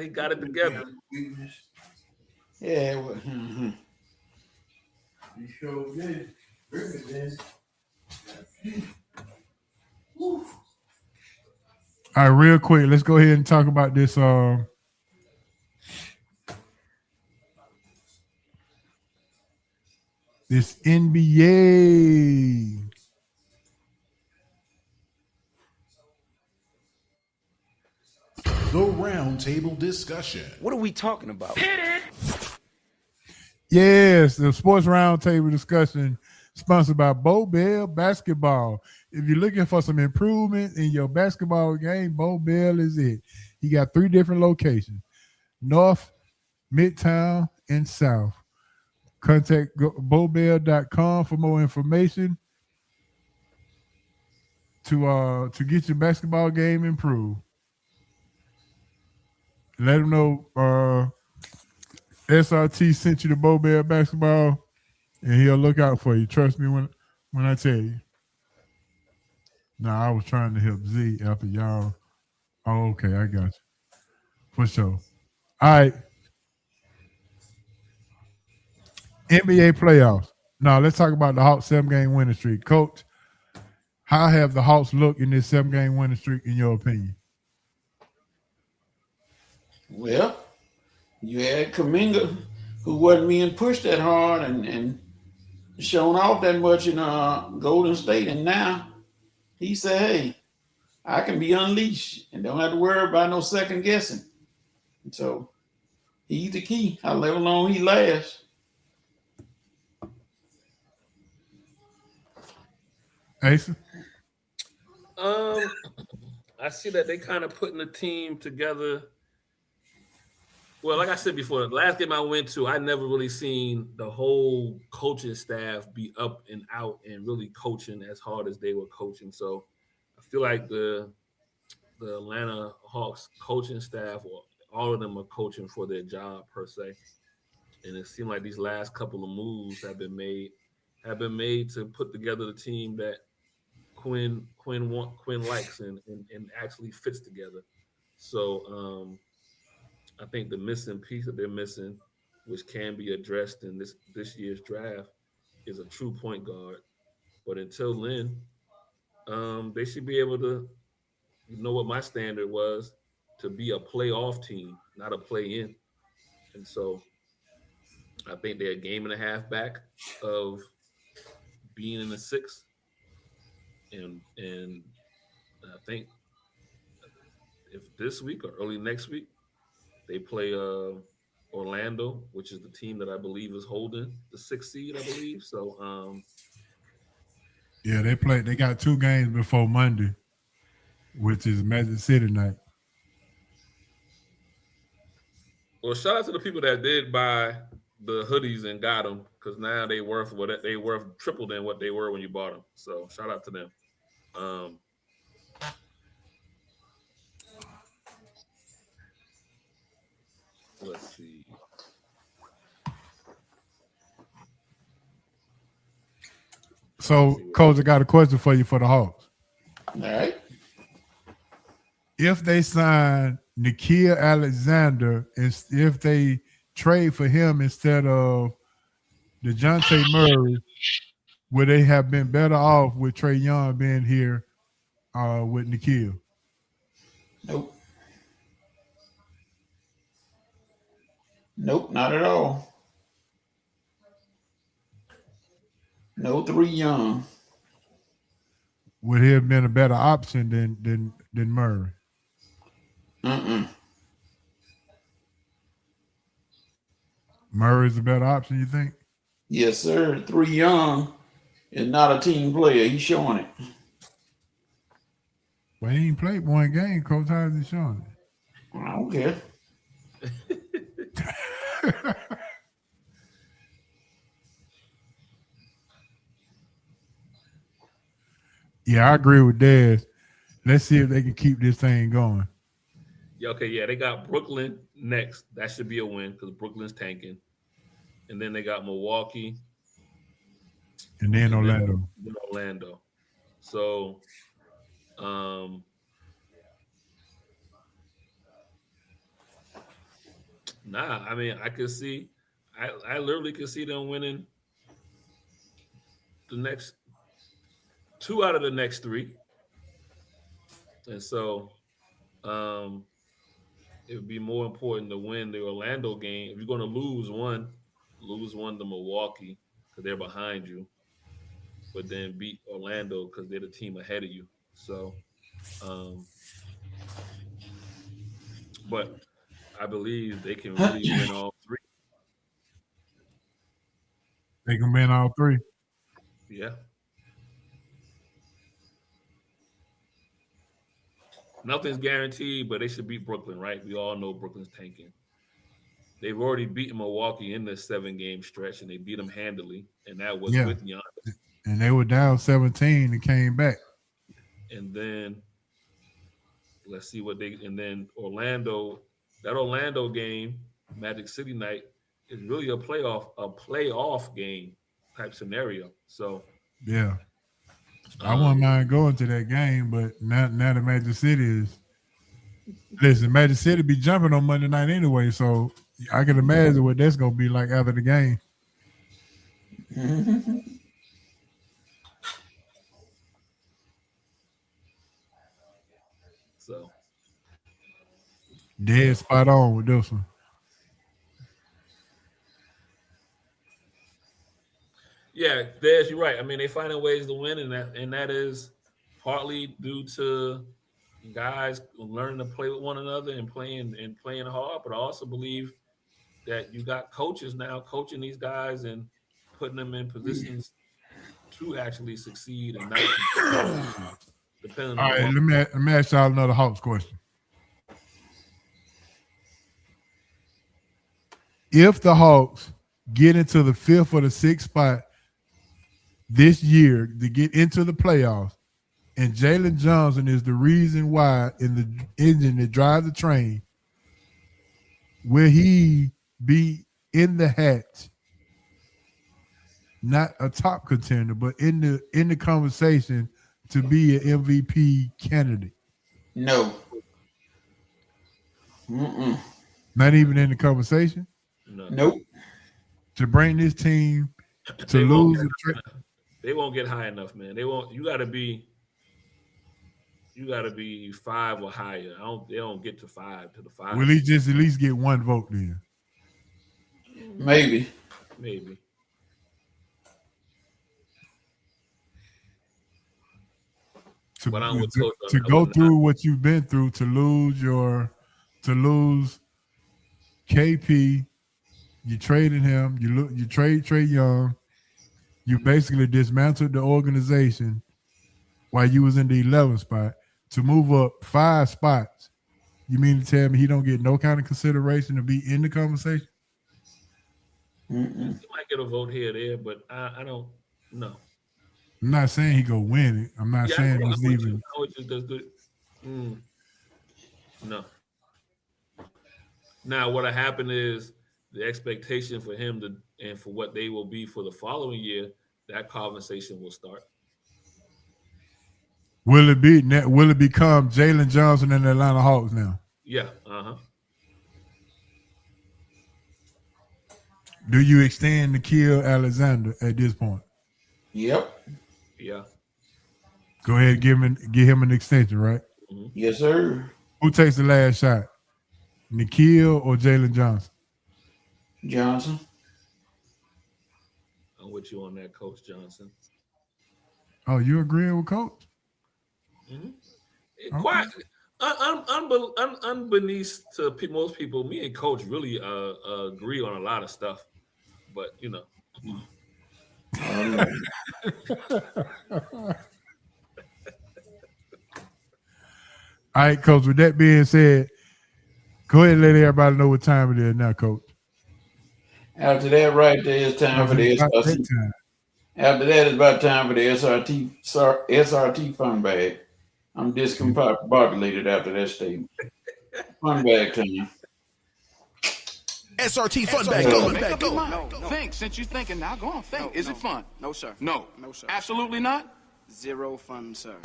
he got it together. Yeah. He sure did. Griffin did. All right, real quick, let's go ahead and talk about this. This NBA. The roundtable discussion. What are we talking about? Yes, the sports roundtable discussion sponsored by Bo Bell Basketball. If you're looking for some improvement in your basketball game, Bo Bell is it. He got 3 different locations: North, Midtown, and South. Contact bobell.com for more information to get your basketball game improved. Let them know SRT sent you to Bo Bell Basketball, and he'll look out for you. Trust me when I tell you. Now, I was trying to help Z after y'all. Oh, okay, I got you. For sure. All right. NBA playoffs. Now, let's talk about the Hawks 7-game winning streak. Coach, how have the Hawks looked in this 7-game winning streak, in your opinion? Well, you had Kuminga, who wasn't being pushed that hard and shown off that much in Golden State, and now he said, "Hey, I can be unleashed and don't have to worry about no second guessing." And so he's the key. However long he lasts. Asa? I see that they kind of putting the team together. Well, like I said before, the last game I went to, I never really seen the whole coaching staff be up and out and really coaching as hard as they were coaching. So I feel like the Atlanta Hawks coaching staff, or all of them, are coaching for their job per se. And it seemed like these last couple of moves have been made to put together the team that Quinn likes and actually fits together. So I think the missing piece that they're missing, which can be addressed in this year's draft, is a true point guard. But until then, they should be able to, you know what my standard was, to be a playoff team, not a play-in. And so I think they're a game and a half back of being in the 6th. And I think if this week or early next week, they play Orlando, which is the team that I believe is holding the 6th seed, I believe. So Yeah, they got 2 games before Monday, which is Magic City night. Well, shout out to the people that did buy the hoodies and got them, because now they worth triple than what they were when you bought them. So shout out to them. Let's see. So, Coach, I got a question for you for the Hawks. All right. If they sign Nikhil Alexander, if they trade for him instead of DeJounte Murray, would they have been better off with Trae Young being here with Nikhil? Nope. Nope, not at all. No 3 Young. Would he have been a better option than Murray? Mm-mm. Murray's a better option, you think? Yes, sir. 3 Young is not a team player. He's showing it. Well, he ain't played one game. Coach, how is he showing it? I don't care. Yeah, I agree with Dez. Let's see if they can keep this thing going. Yeah, okay, yeah, they got Brooklyn next. That should be a win because Brooklyn's tanking. And then they got Milwaukee. And then Orlando. Then Orlando. So, I mean, I could see, I literally could see them winning the next 2 out of the next 3. And so, it would be more important to win the Orlando game. If you're going to lose one to Milwaukee because they're behind you, but then beat Orlando because they're the team ahead of you. So, but I believe they can really win all 3. They can win all 3. Yeah. Nothing's guaranteed, but they should beat Brooklyn, right? We all know Brooklyn's tanking. They've already beaten Milwaukee in this 7-game stretch, and they beat them handily, and that was with Giannis. And they were down 17 and came back. And then let's see what and then Orlando, that Orlando game, Magic City night, is really a playoff game type scenario. So yeah. I wouldn't mind going to that game, but now the Magic City is. Listen, Magic City be jumping on Monday night anyway, so I can imagine what that's gonna be like after the game. So dead spot on with this one. yeah, Des, you're right. I mean, they finding ways to win, and that is partly due to guys learning to play with one another and playing hard. But I also believe that you got coaches now coaching these guys and putting them in positions to actually succeed and not depending on. All right, let me ask y'all another Hawks question. If the Hawks get into the 5th or the 6th spot this year to get into the playoffs, and Jalen Johnson is the reason why in the engine that drives the train, will he be in the hat? Not a top contender, but in the conversation to be an MVP candidate? No. Mm-mm. Not even in the conversation? No. Nope. To bring this team to lose they won't get high enough, man. They won't. You got to be 5 or higher. They don't get to 5 to the 5. Will he just at least get one vote then? Maybe. To go through what you've been through, to lose KP, you traded him, you trade Trae Young, you basically dismantled the organization while you was in the 11th spot to move up 5 spots. You mean to tell me he don't get no kind of consideration to be in the conversation? Mm-mm. He might get a vote here or there, but I don't know. I'm not saying he go win it. I'm not saying he's leaving. No. Now, what'll happen is the expectation for him and for what they will be for the following year, that conversation will start. Will it become Jalen Johnson and the Atlanta Hawks now? Yeah. Do you extend Nickeil Alexander at this point? Yep. Yeah. Go ahead, give him an extension, right? Mm-hmm. Yes, sir. Who takes the last shot? Nickeil or Jalen Johnson? Johnson. I'm with you on that, Coach Johnson. Oh, you agreeing with Coach? Mm-hmm. Quite unbeneath to most people, me and Coach really agree on a lot of stuff. But you know. All right, Coach. With that being said, go ahead and let everybody know what time it is now, Coach. After that, right there, it's time for the SRT. After that, it's about time for the SRT fun bag. I'm discombobulated after that statement. Fun bag time. SRT fun bag. Go. No. Think. Since you're thinking now, go on. Think. Is it fun? No, sir. No, sir. Absolutely not. Zero fun, sir.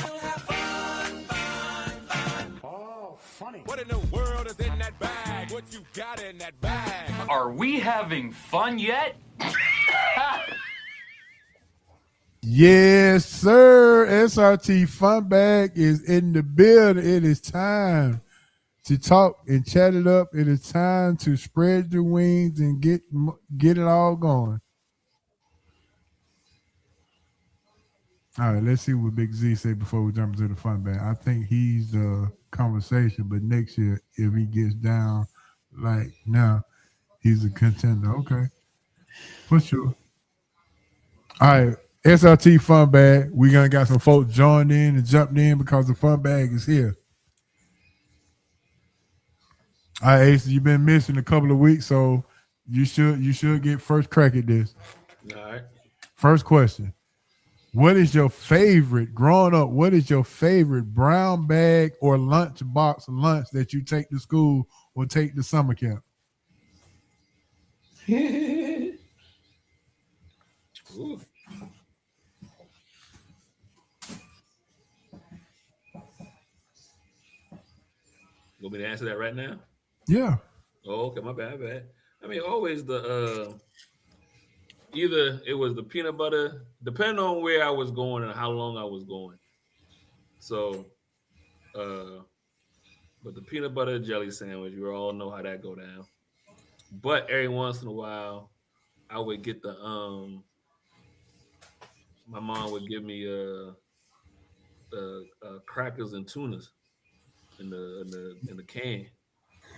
Oh, funny. What in the world is in that bag? What you got in that bag? Are we having fun yet? Yes, sir. SRT fun bag is in the building. It is time to talk and chat it up. It is time to spread your wings and get it all going. All right, let's see what Big Z say before we jump into the fun bag. I think he's the conversation, but next year, if he gets down like now, he's a contender. Okay, for sure. All right, SRT fun bag. We gonna got some folks joined in and jumped in because the fun bag is here. All right, Ace, you've been missing a couple of weeks, so you should get first crack at this. All right. First question. What is your favorite, growing up, what is your favorite brown bag or lunch box lunch that you take to school or take to summer camp? Ooh. Want me to answer that right now? Yeah. Oh, okay, my bad. I mean, always the either it was the peanut butter, depending on where I was going and how long I was going. So, but the peanut butter jelly sandwich, you all know how that go down. But every once in a while, I would get the my mom would give me crackers and tunas in the can.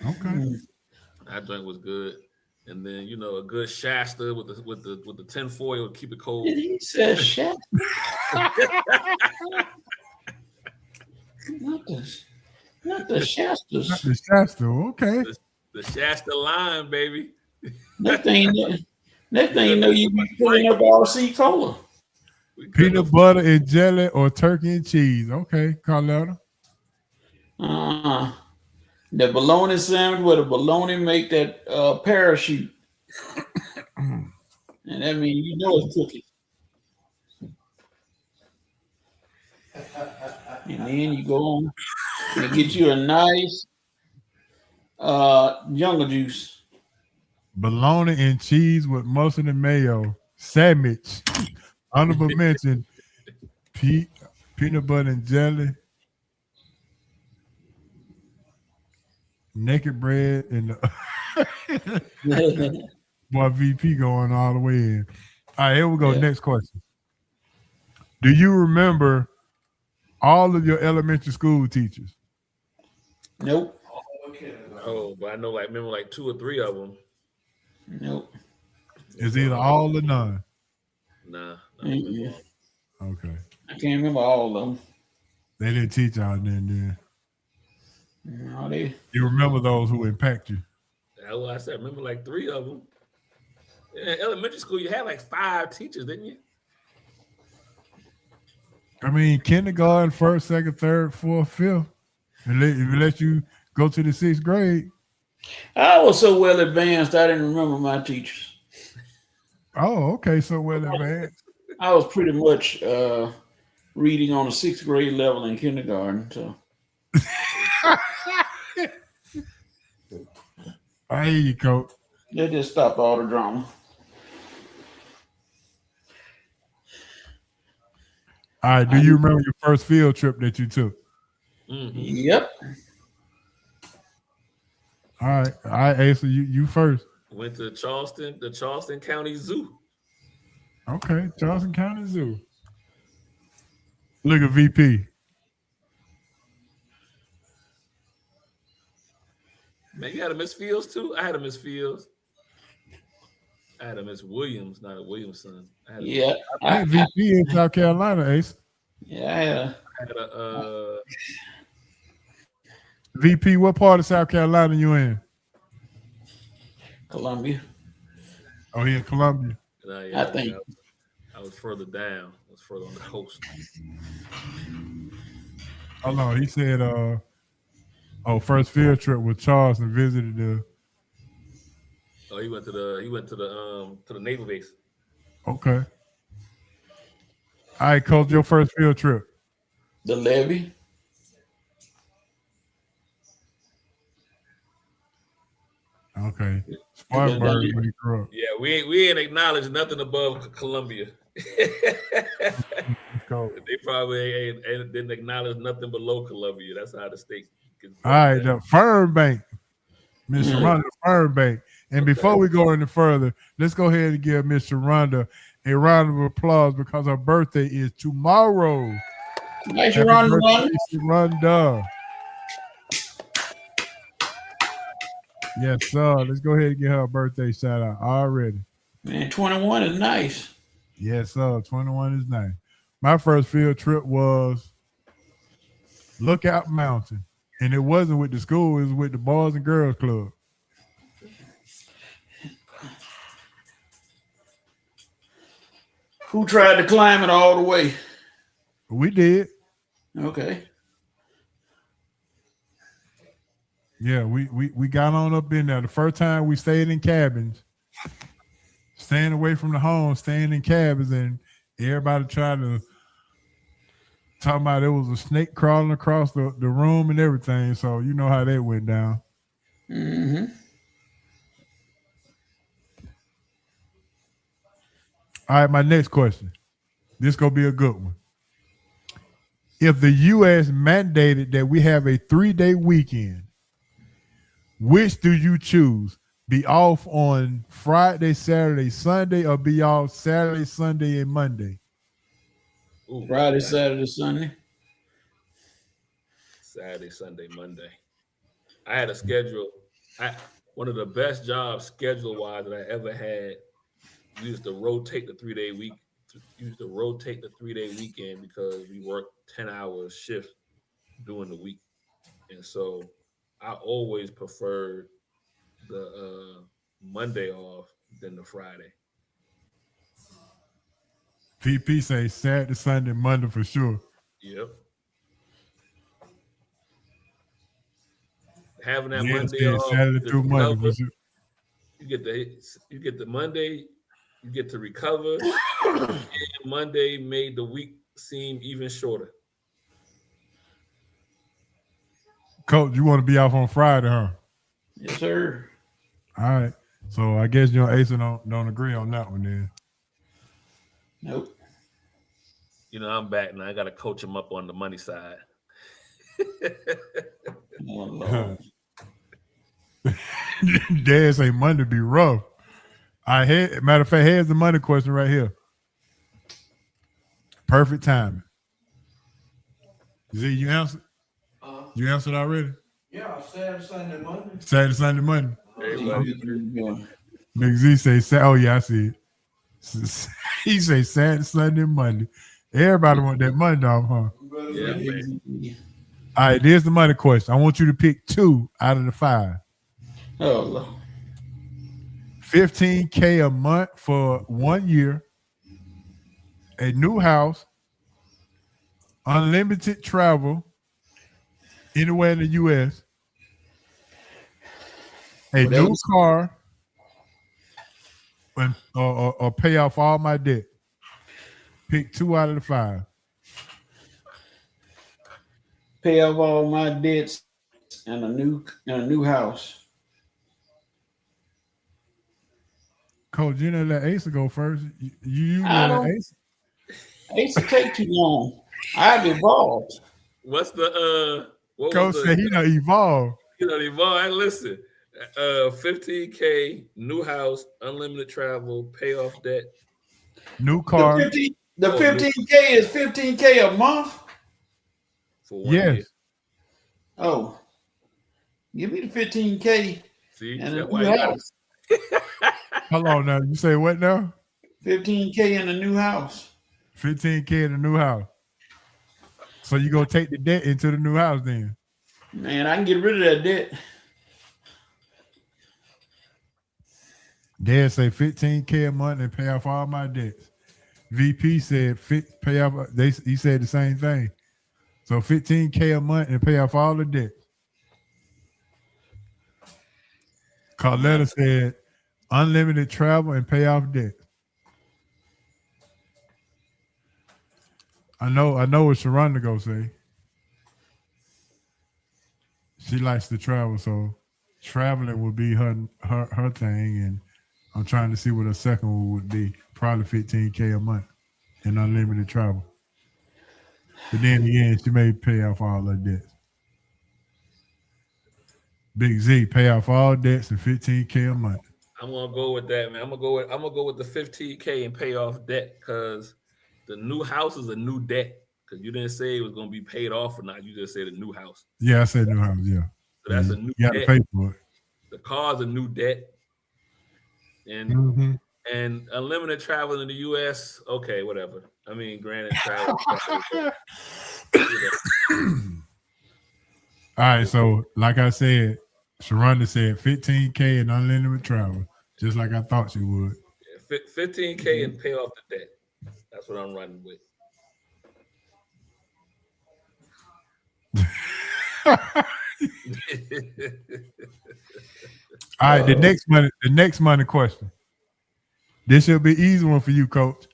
Okay. That drink was good. And then a good Shasta with the tin foil to keep it cold. He said Shasta. Not the Shastas. Not the Shasta. Okay. The Shasta line, baby. Next thing you know, you be pulling up RC Cola. Peanut butter and jelly or turkey and cheese. Okay, Carletta. The bologna sandwich where the bologna make that parachute. And that means it's cooking. And then you go on and get you a nice jungle juice. Bologna and cheese with mustard and mayo. Sandwich. Honorable mention. Peanut butter and jelly. Naked bread and boy VP going all the way in. All right, here we go. Yeah. Next question. Do you remember all of your elementary school teachers? Nope. Oh, but I know remember 2 or 3 of them. Nope. It's either all or none. Nah. Okay. I can't remember all of them. They didn't teach y'all then. No, You remember those who impact you? That's what I said. Remember 3 of them. In elementary school, you had 5 teachers, didn't you? I mean, kindergarten, 1st, 2nd, 3rd, 4th, 5th. And if it let you go to the 6th grade. I was so well advanced, I didn't remember my teachers. Oh, okay. So well advanced. I was pretty much reading on a 6th grade level in kindergarten. So. I hear you, Coach. They just stopped all the drama. All right. Do you remember your first field trip that you took? Mm-hmm. Yep. All right, Asa, you first. Went to Charleston, the Charleston County Zoo. Okay, Charleston County Zoo. Look at VP. Man, you had a Miss Fields too? I had a Miss Fields. I had a Miss Williams, not a Williamson. Yeah. I think VP in South Carolina, Ace. Yeah. I had a VP, what part of South Carolina you in? Columbia. Oh, he in Columbia. I think. I was further down. I was further on the coast. Oh no, he said first field trip with Charles and visited the He went to the naval base. Okay. All right, Coach, your first field trip. The levee. Okay. Spartanburg when he grew up. Yeah, we ain't acknowledged nothing above Columbia. They probably didn't acknowledge nothing below Columbia. That's how the state gets. All right, the Fern Bank. Miss Sharonda Fern Bank. And before we go any further, let's go ahead and give Miss Sharonda a round of applause because her birthday is tomorrow. Nice, Sharonda. Sharonda. Yes, sir. Let's go ahead and get her a birthday shout out already. Man, 21 is nice. Yes, sir. 21 is nice. My first field trip was Lookout Mountain. And it wasn't with the school, it was with the Boys and Girls Club. Who tried to climb it all the way? We did. Okay. Yeah, we got on up in there. The first time we stayed in cabins, staying away from the home, staying in cabins, and everybody tried to talk about there was a snake crawling across the room and everything. So you know how that went down. Mm-hmm. All right, my next question. This gonna be a good one. If the U.S. mandated that we have a 3-day weekend, which do you choose? Be off on Friday, Saturday, Sunday, or be off Saturday, Sunday, and Monday? Ooh, Friday, Saturday, Sunday. Saturday, Sunday, Monday. I had a schedule. One of the best jobs schedule-wise that I ever had. We used to rotate the 3-day week. Used to rotate the 3-day weekend because we worked 10-hour shifts during the week, and so I always preferred the Monday off than the Friday. PP say Saturday, Sunday, Monday for sure. Yep. Having that Yeah, Monday off, Saturday through Monday for sure. You get the Monday, you get to recover, and Monday made the week seem even shorter. Coach, you want to be off on Friday, huh? Yes, sir. All right. So I guess you and Asa don't agree on that one then. Nope. You know, I'm back now. I got to coach him up on the money side. Oh, Lord. Dad say Monday be rough. Matter of fact, here's the money question right here. Perfect timing. Z, you answered? You answered already? Yeah, Saturday, Sunday, Monday. Saturday, Sunday, Monday. Everybody. Big Z say, oh yeah, I see it. He say Saturday, Sunday, Monday. Everybody want that Monday off, huh? Yeah, man. All right, there's the money question. I want you to pick 2 out of the 5. Oh, Lord. $15K a month for 1 year, a new house, unlimited travel anywhere in the U.S., a new car, and, or pay off all my debt. Pick 2 out of the 5. Pay off all my debts and a new house. Coach, you know that Ace will go first. You I know don't. that Ace? Ace will take too long. I've evolved. What's the Coach said he done evolved. He done evolved. Hey, listen, $15K, new house, unlimited travel, pay off debt. New car. The 15K is 15K a month? For 1 year. Oh. Give me the 15K. See, and that's a why new you house. Hold on now. You say what now? 15K in a new house. 15K in a new house. So you gonna take the debt into the new house then? Man, I can get rid of that debt. Dad say 15K a month and pay off all my debts. VP said pay off. He said the same thing. So 15K a month and pay off all the debts. Carletta said unlimited travel and pay off debt. I know what Sharonda go say. She likes to travel, so traveling would be her thing, and I'm trying to see what her second one would be. Probably 15K a month and unlimited travel. But then again, she may pay off all her debts. Big Z, pay off all debts and 15K a month. I'm gonna go with that, man. I'm gonna go with the 15K and pay off debt, because the new house is a new debt. Because you didn't say it was gonna be paid off or not. You just said a new house. Yeah, I said new house. Yeah, so that's a new. You got to pay for it. The car's a new debt, and and unlimited travel in the U.S. Okay, whatever. I mean, granted, travel. All right, so like I said, Sharonda said 15K and unlimited travel, just like I thought she would. Yeah, 15K and pay off the debt. That's what I'm running with. All right, the next money question. This should be an easy one for you, Coach.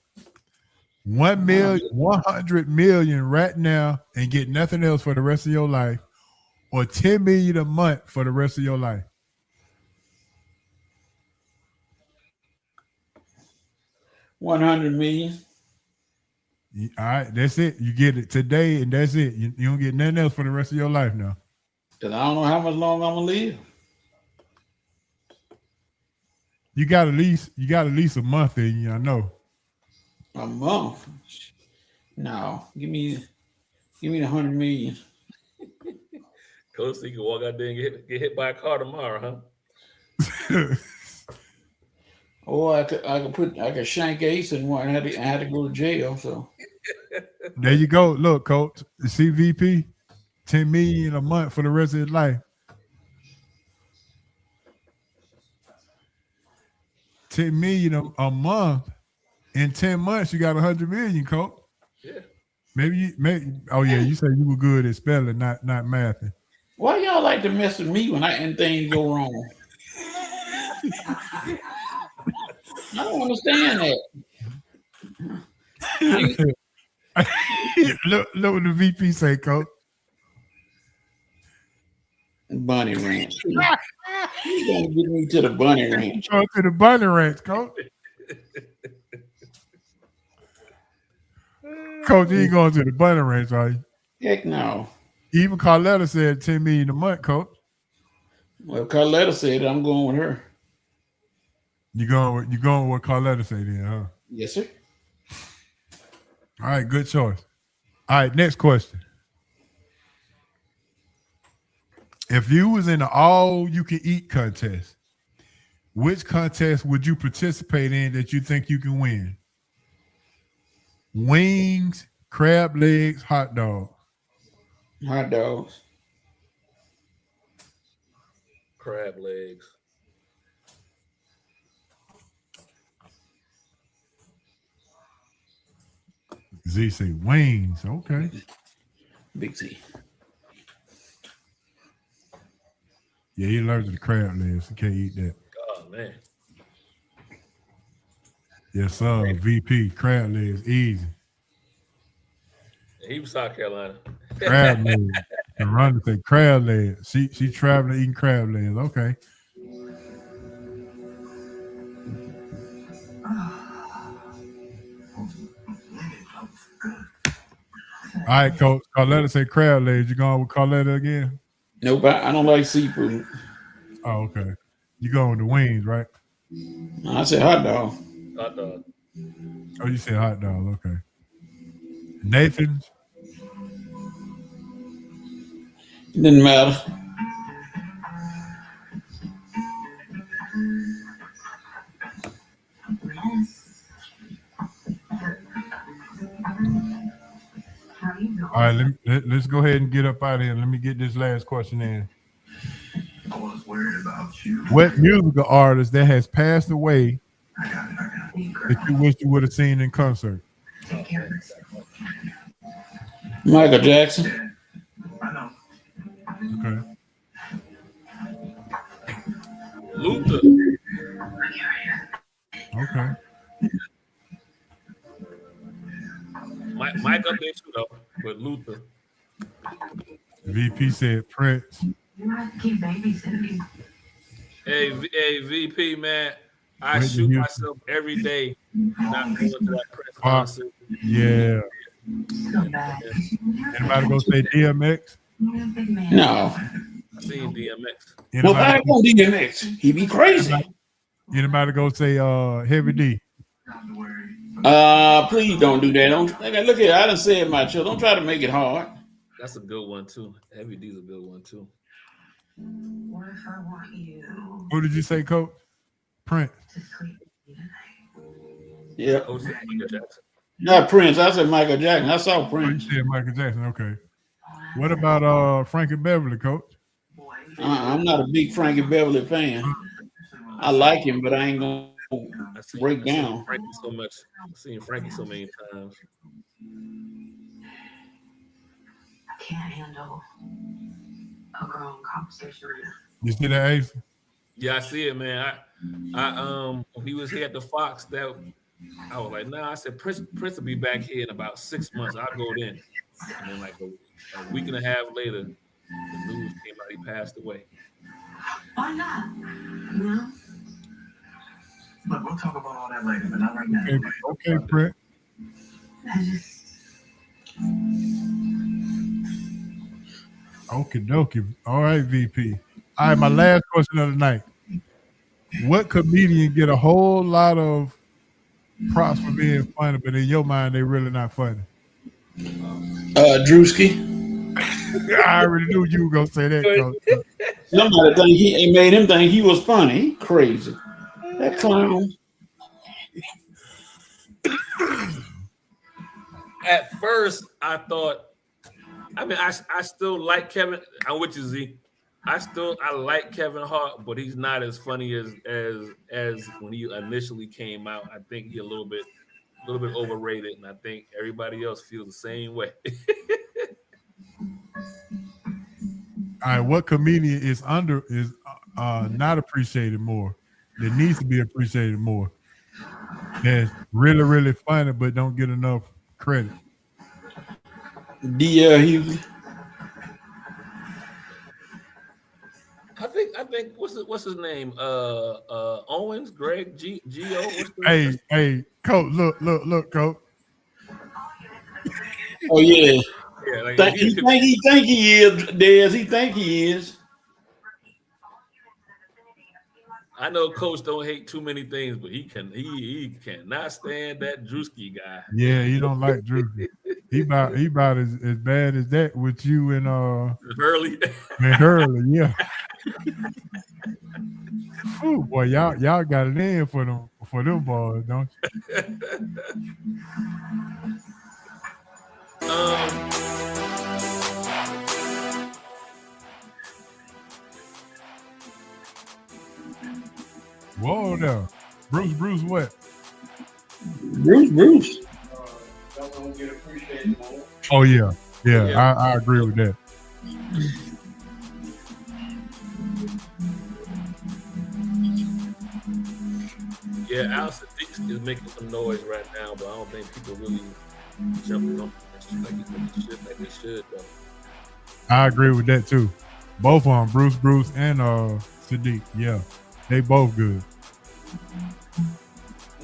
100 million right now and get nothing else for the rest of your life, or 10 million a month for the rest of your life. $100 million. All right, that's it. You get it today, and that's it. You don't get nothing else for the rest of your life now. Because I don't know how much longer I'm gonna live. You got at least a month in you, I know. A month? No, give me the 100 million. Coach, so you can walk out there and get hit by a car tomorrow, huh? Or I could shank Ace and I had to go to jail. So there you go. Look, Coach, the CVP, 10 million a month for the rest of his life. 10 million a month. In 10 months, you got 100 million, Coach. Yeah. Maybe. Oh yeah, you said you were good at spelling, not mathing. Why y'all like to mess with me when things go wrong? I don't understand that. Look what the VP say, Coach. Bunny Ranch. You gonna get me to the Bunny Ranch? Go to the Bunny Ranch, Coach. Coach, you ain't going to the Bunny Ranch, are you? Heck no. Even Carletta said 10 million a month, Coach. Well, Carletta said it, I'm going with her. You going with what Carletta said then, huh? Yes, sir. All right, good choice. All right, next question. If you was in an all-you-can-eat contest, which contest would you participate in that you think you can win? Wings, crab legs, hot dog. Hot dogs. Crab legs. Z say wings. Okay. Big Z. Yeah, he allergic to crab legs. He can't eat that. Oh, man. Yes, sir. VP, crab legs, easy. He was South Carolina. Crab legs. And Rhonda say crab legs. She traveling eating crab legs. Okay. All right, Coach. Carletta say crab legs. You going with Carletta again? Nope, I don't like seafood. Oh, okay. You going with the wings, right? I said hot dog. Hot dog. Oh, you said hot dog. Okay. Nathan's. Didn't matter. All right, let's go ahead and get up out of here. Let me get this last question in. I was worried about you. What musical artist that has passed away that you wish you would have seen in concert? Michael Jackson. I know. Okay. Luther. Okay. Mike up there too though, but Luther. VP said Prince. You have to keep babysitting. Hey, VP man, I Whitney shoot Houston. myself every day not going to that Prince concert. Yeah. Anybody go say DMX? No. I seen DMX. Well, back on DMX. He be crazy. Anybody go say Heavy D? Please don't do that. Don't look here. I done said my chill. Don't try to make it hard. That's a good one too. Heavy D's a good one too. What if I want you Who did you say, Coach? Prince. to sleep with me tonight? Yeah. Oh, Michael Jackson. Not Prince. I said Michael Jackson. I saw Prince. Yeah, Michael Jackson. Okay. What about Frankie Beverly, Coach? I'm not a big Frankie Beverly fan. I like him, but I ain't gonna break down. Frankie so much. I've seen Frankie so many times. I can't handle a grown conversation right now. You see that, Ace? Yeah, I see it, man. I when he was here at the Fox, that I was like, nah. I said Prince will be back here in about 6 months. I'll go then. And then like a week and a half later, the news came out he passed away. Why not? No. Look, we'll talk about all that later, but not right now. Okay, Prince. I just Okie dokie. All right, VP. All right, my last question of the night. What comedian get a whole lot of props for being funny, but in your mind, they really not funny? Drewski. I already knew you were going to say that, Coach. Somebody think he made him think he was funny. He crazy. That clown. At first, I thought, I still like Kevin. I'm with you, Z. I like Kevin Hart, but he's not as funny as when he initially came out. I think he's a little bit overrated, and I think everybody else feels the same way. All right, what comedian is not appreciated more? That needs to be appreciated more. That's really, really funny, but don't get enough credit. D.L. Hughley. I think what's his name? Owens, Greg G.O. Hey, Coach, look, Coach. Oh yeah. Yeah, like, He think he is, Dez. He think he is. I know Coach don't hate too many things, but he cannot stand that Drewski guy. Yeah, he don't like Drewski. He about as bad as that with you and Hurley. And Hurley, yeah. Ooh, boy, y'all got it in for them boys, don't you? Whoa, now, Bruce, what? Bruce. Don't get appreciated more. Oh yeah. I agree with that. Yeah, Al Sadiq is making some noise right now, but I don't think people really jumping on like they should though. I agree with that too. Both of them, Bruce, and Sadiq. Yeah, they both good.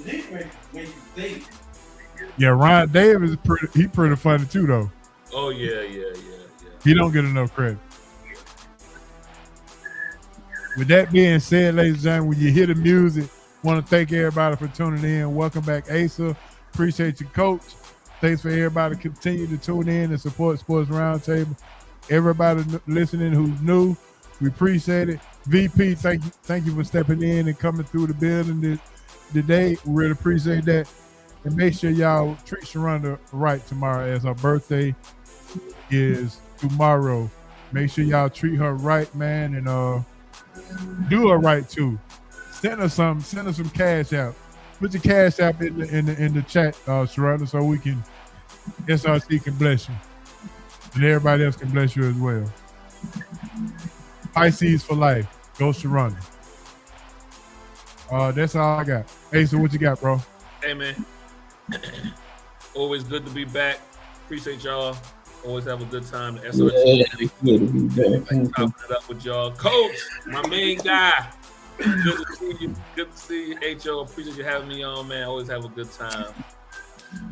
Sadiq make you think. Yeah, Ryan Davis is pretty funny too though. Oh yeah. He don't get enough credit. With that being said, ladies and gentlemen, when you hear the music, want to thank everybody for tuning in. Welcome back, Asa. Appreciate you, Coach. Thanks for everybody continue to tune in and support Sports Roundtable. Everybody listening who's new, we appreciate it. VP, thank you for stepping in and coming through the building today. We really appreciate that. And make sure y'all treat Sharonda right tomorrow, as her birthday is tomorrow. Make sure y'all treat her right, man, and do her right too. Send her some cash out. Put your cash out in the chat, Sharonda, so we can SRC can bless you. And everybody else can bless you as well. Pisces for life. Go Sharonda. That's all I got. Hey, so what you got, bro? Hey, man. Always good to be back. Appreciate y'all. Always have a good time. SRT. Yeah, good to be back. Chopping it up with y'all. Coach, my main guy. Good to see you. Good to see you, H.O. Appreciate you having me on, man. Always have a good time.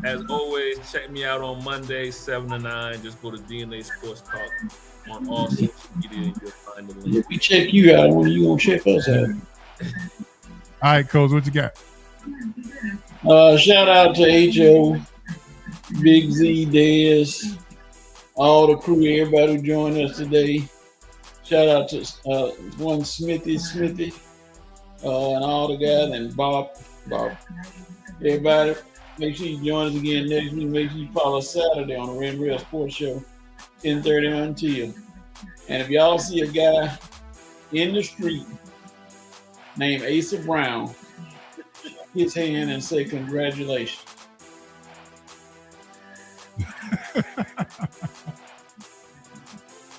As always, check me out on Monday, 7 to 9. Just go to DNA Sports Talk on all social media and you'll find the link. If we check you out, when are you going to check us out? All right, Coach, what you got? Shout out to H.O., Big Z, Dez, all the crew, everybody who joined us today. Shout out to one Smithy, and all the guys, and Bob. Everybody, make sure you join us again next week. Make sure you follow us Saturday on the Red Rail Sports Show, 10:30 until. And if y'all see a guy in the street named Asa Brown, his hand and say congratulations.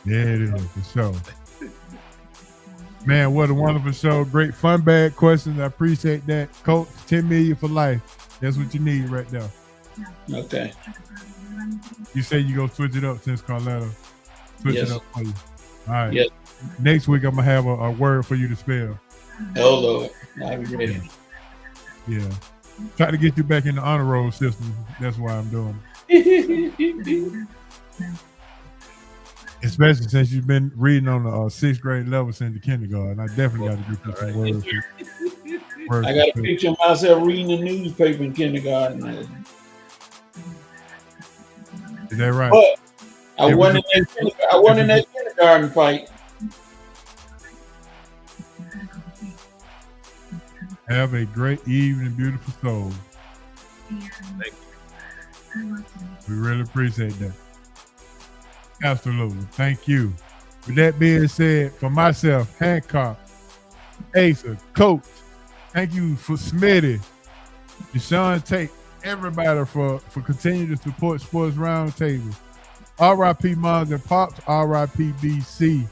Yeah, it is for sure. Man, what a wonderful show. Great fun bag questions. I appreciate that. Coach, 10 million for life. That's what you need right now. Okay. You say you go switch it up since Carletta. Switch it up for you. All right. Yes. Next week, I'm going to have a word for you to spell. Oh, Lord. I'll be ready. Yeah. Try to get you back in the honor roll system. That's why I'm doing it. Especially since you've been reading on the 6th grade level since the kindergarten. I definitely got to get you some words. I got a picture of myself reading the newspaper in kindergarten. Is that right? But I wasn't in that kindergarten fight. Have a great evening, beautiful soul. Thank you. We really appreciate that. Absolutely. Thank you. With that being said, for myself, Hancock, Asa, Coach, thank you for Smitty, Deshaun Tate, everybody for continuing to support Sports Roundtable. R.I.P. Moms and Pops, R.I.P. BC.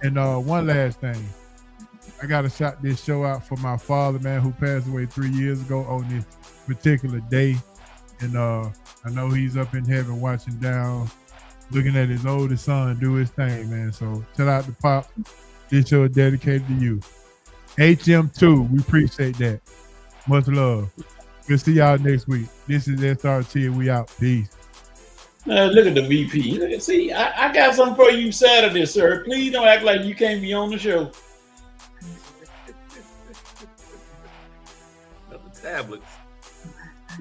And one last thing. I got to shout this show out for my father, man, who passed away 3 years ago on this particular day. And I know he's up in heaven watching down, looking at his oldest son do his thing, man. So shout out to Pop. This show is dedicated to you. HM2, we appreciate that. Much love. We'll see y'all next week. This is SRT and we out. Peace. Look at the VP. See, I got something for you Saturday, sir. Please don't act like you can't be on the show. Another tablet.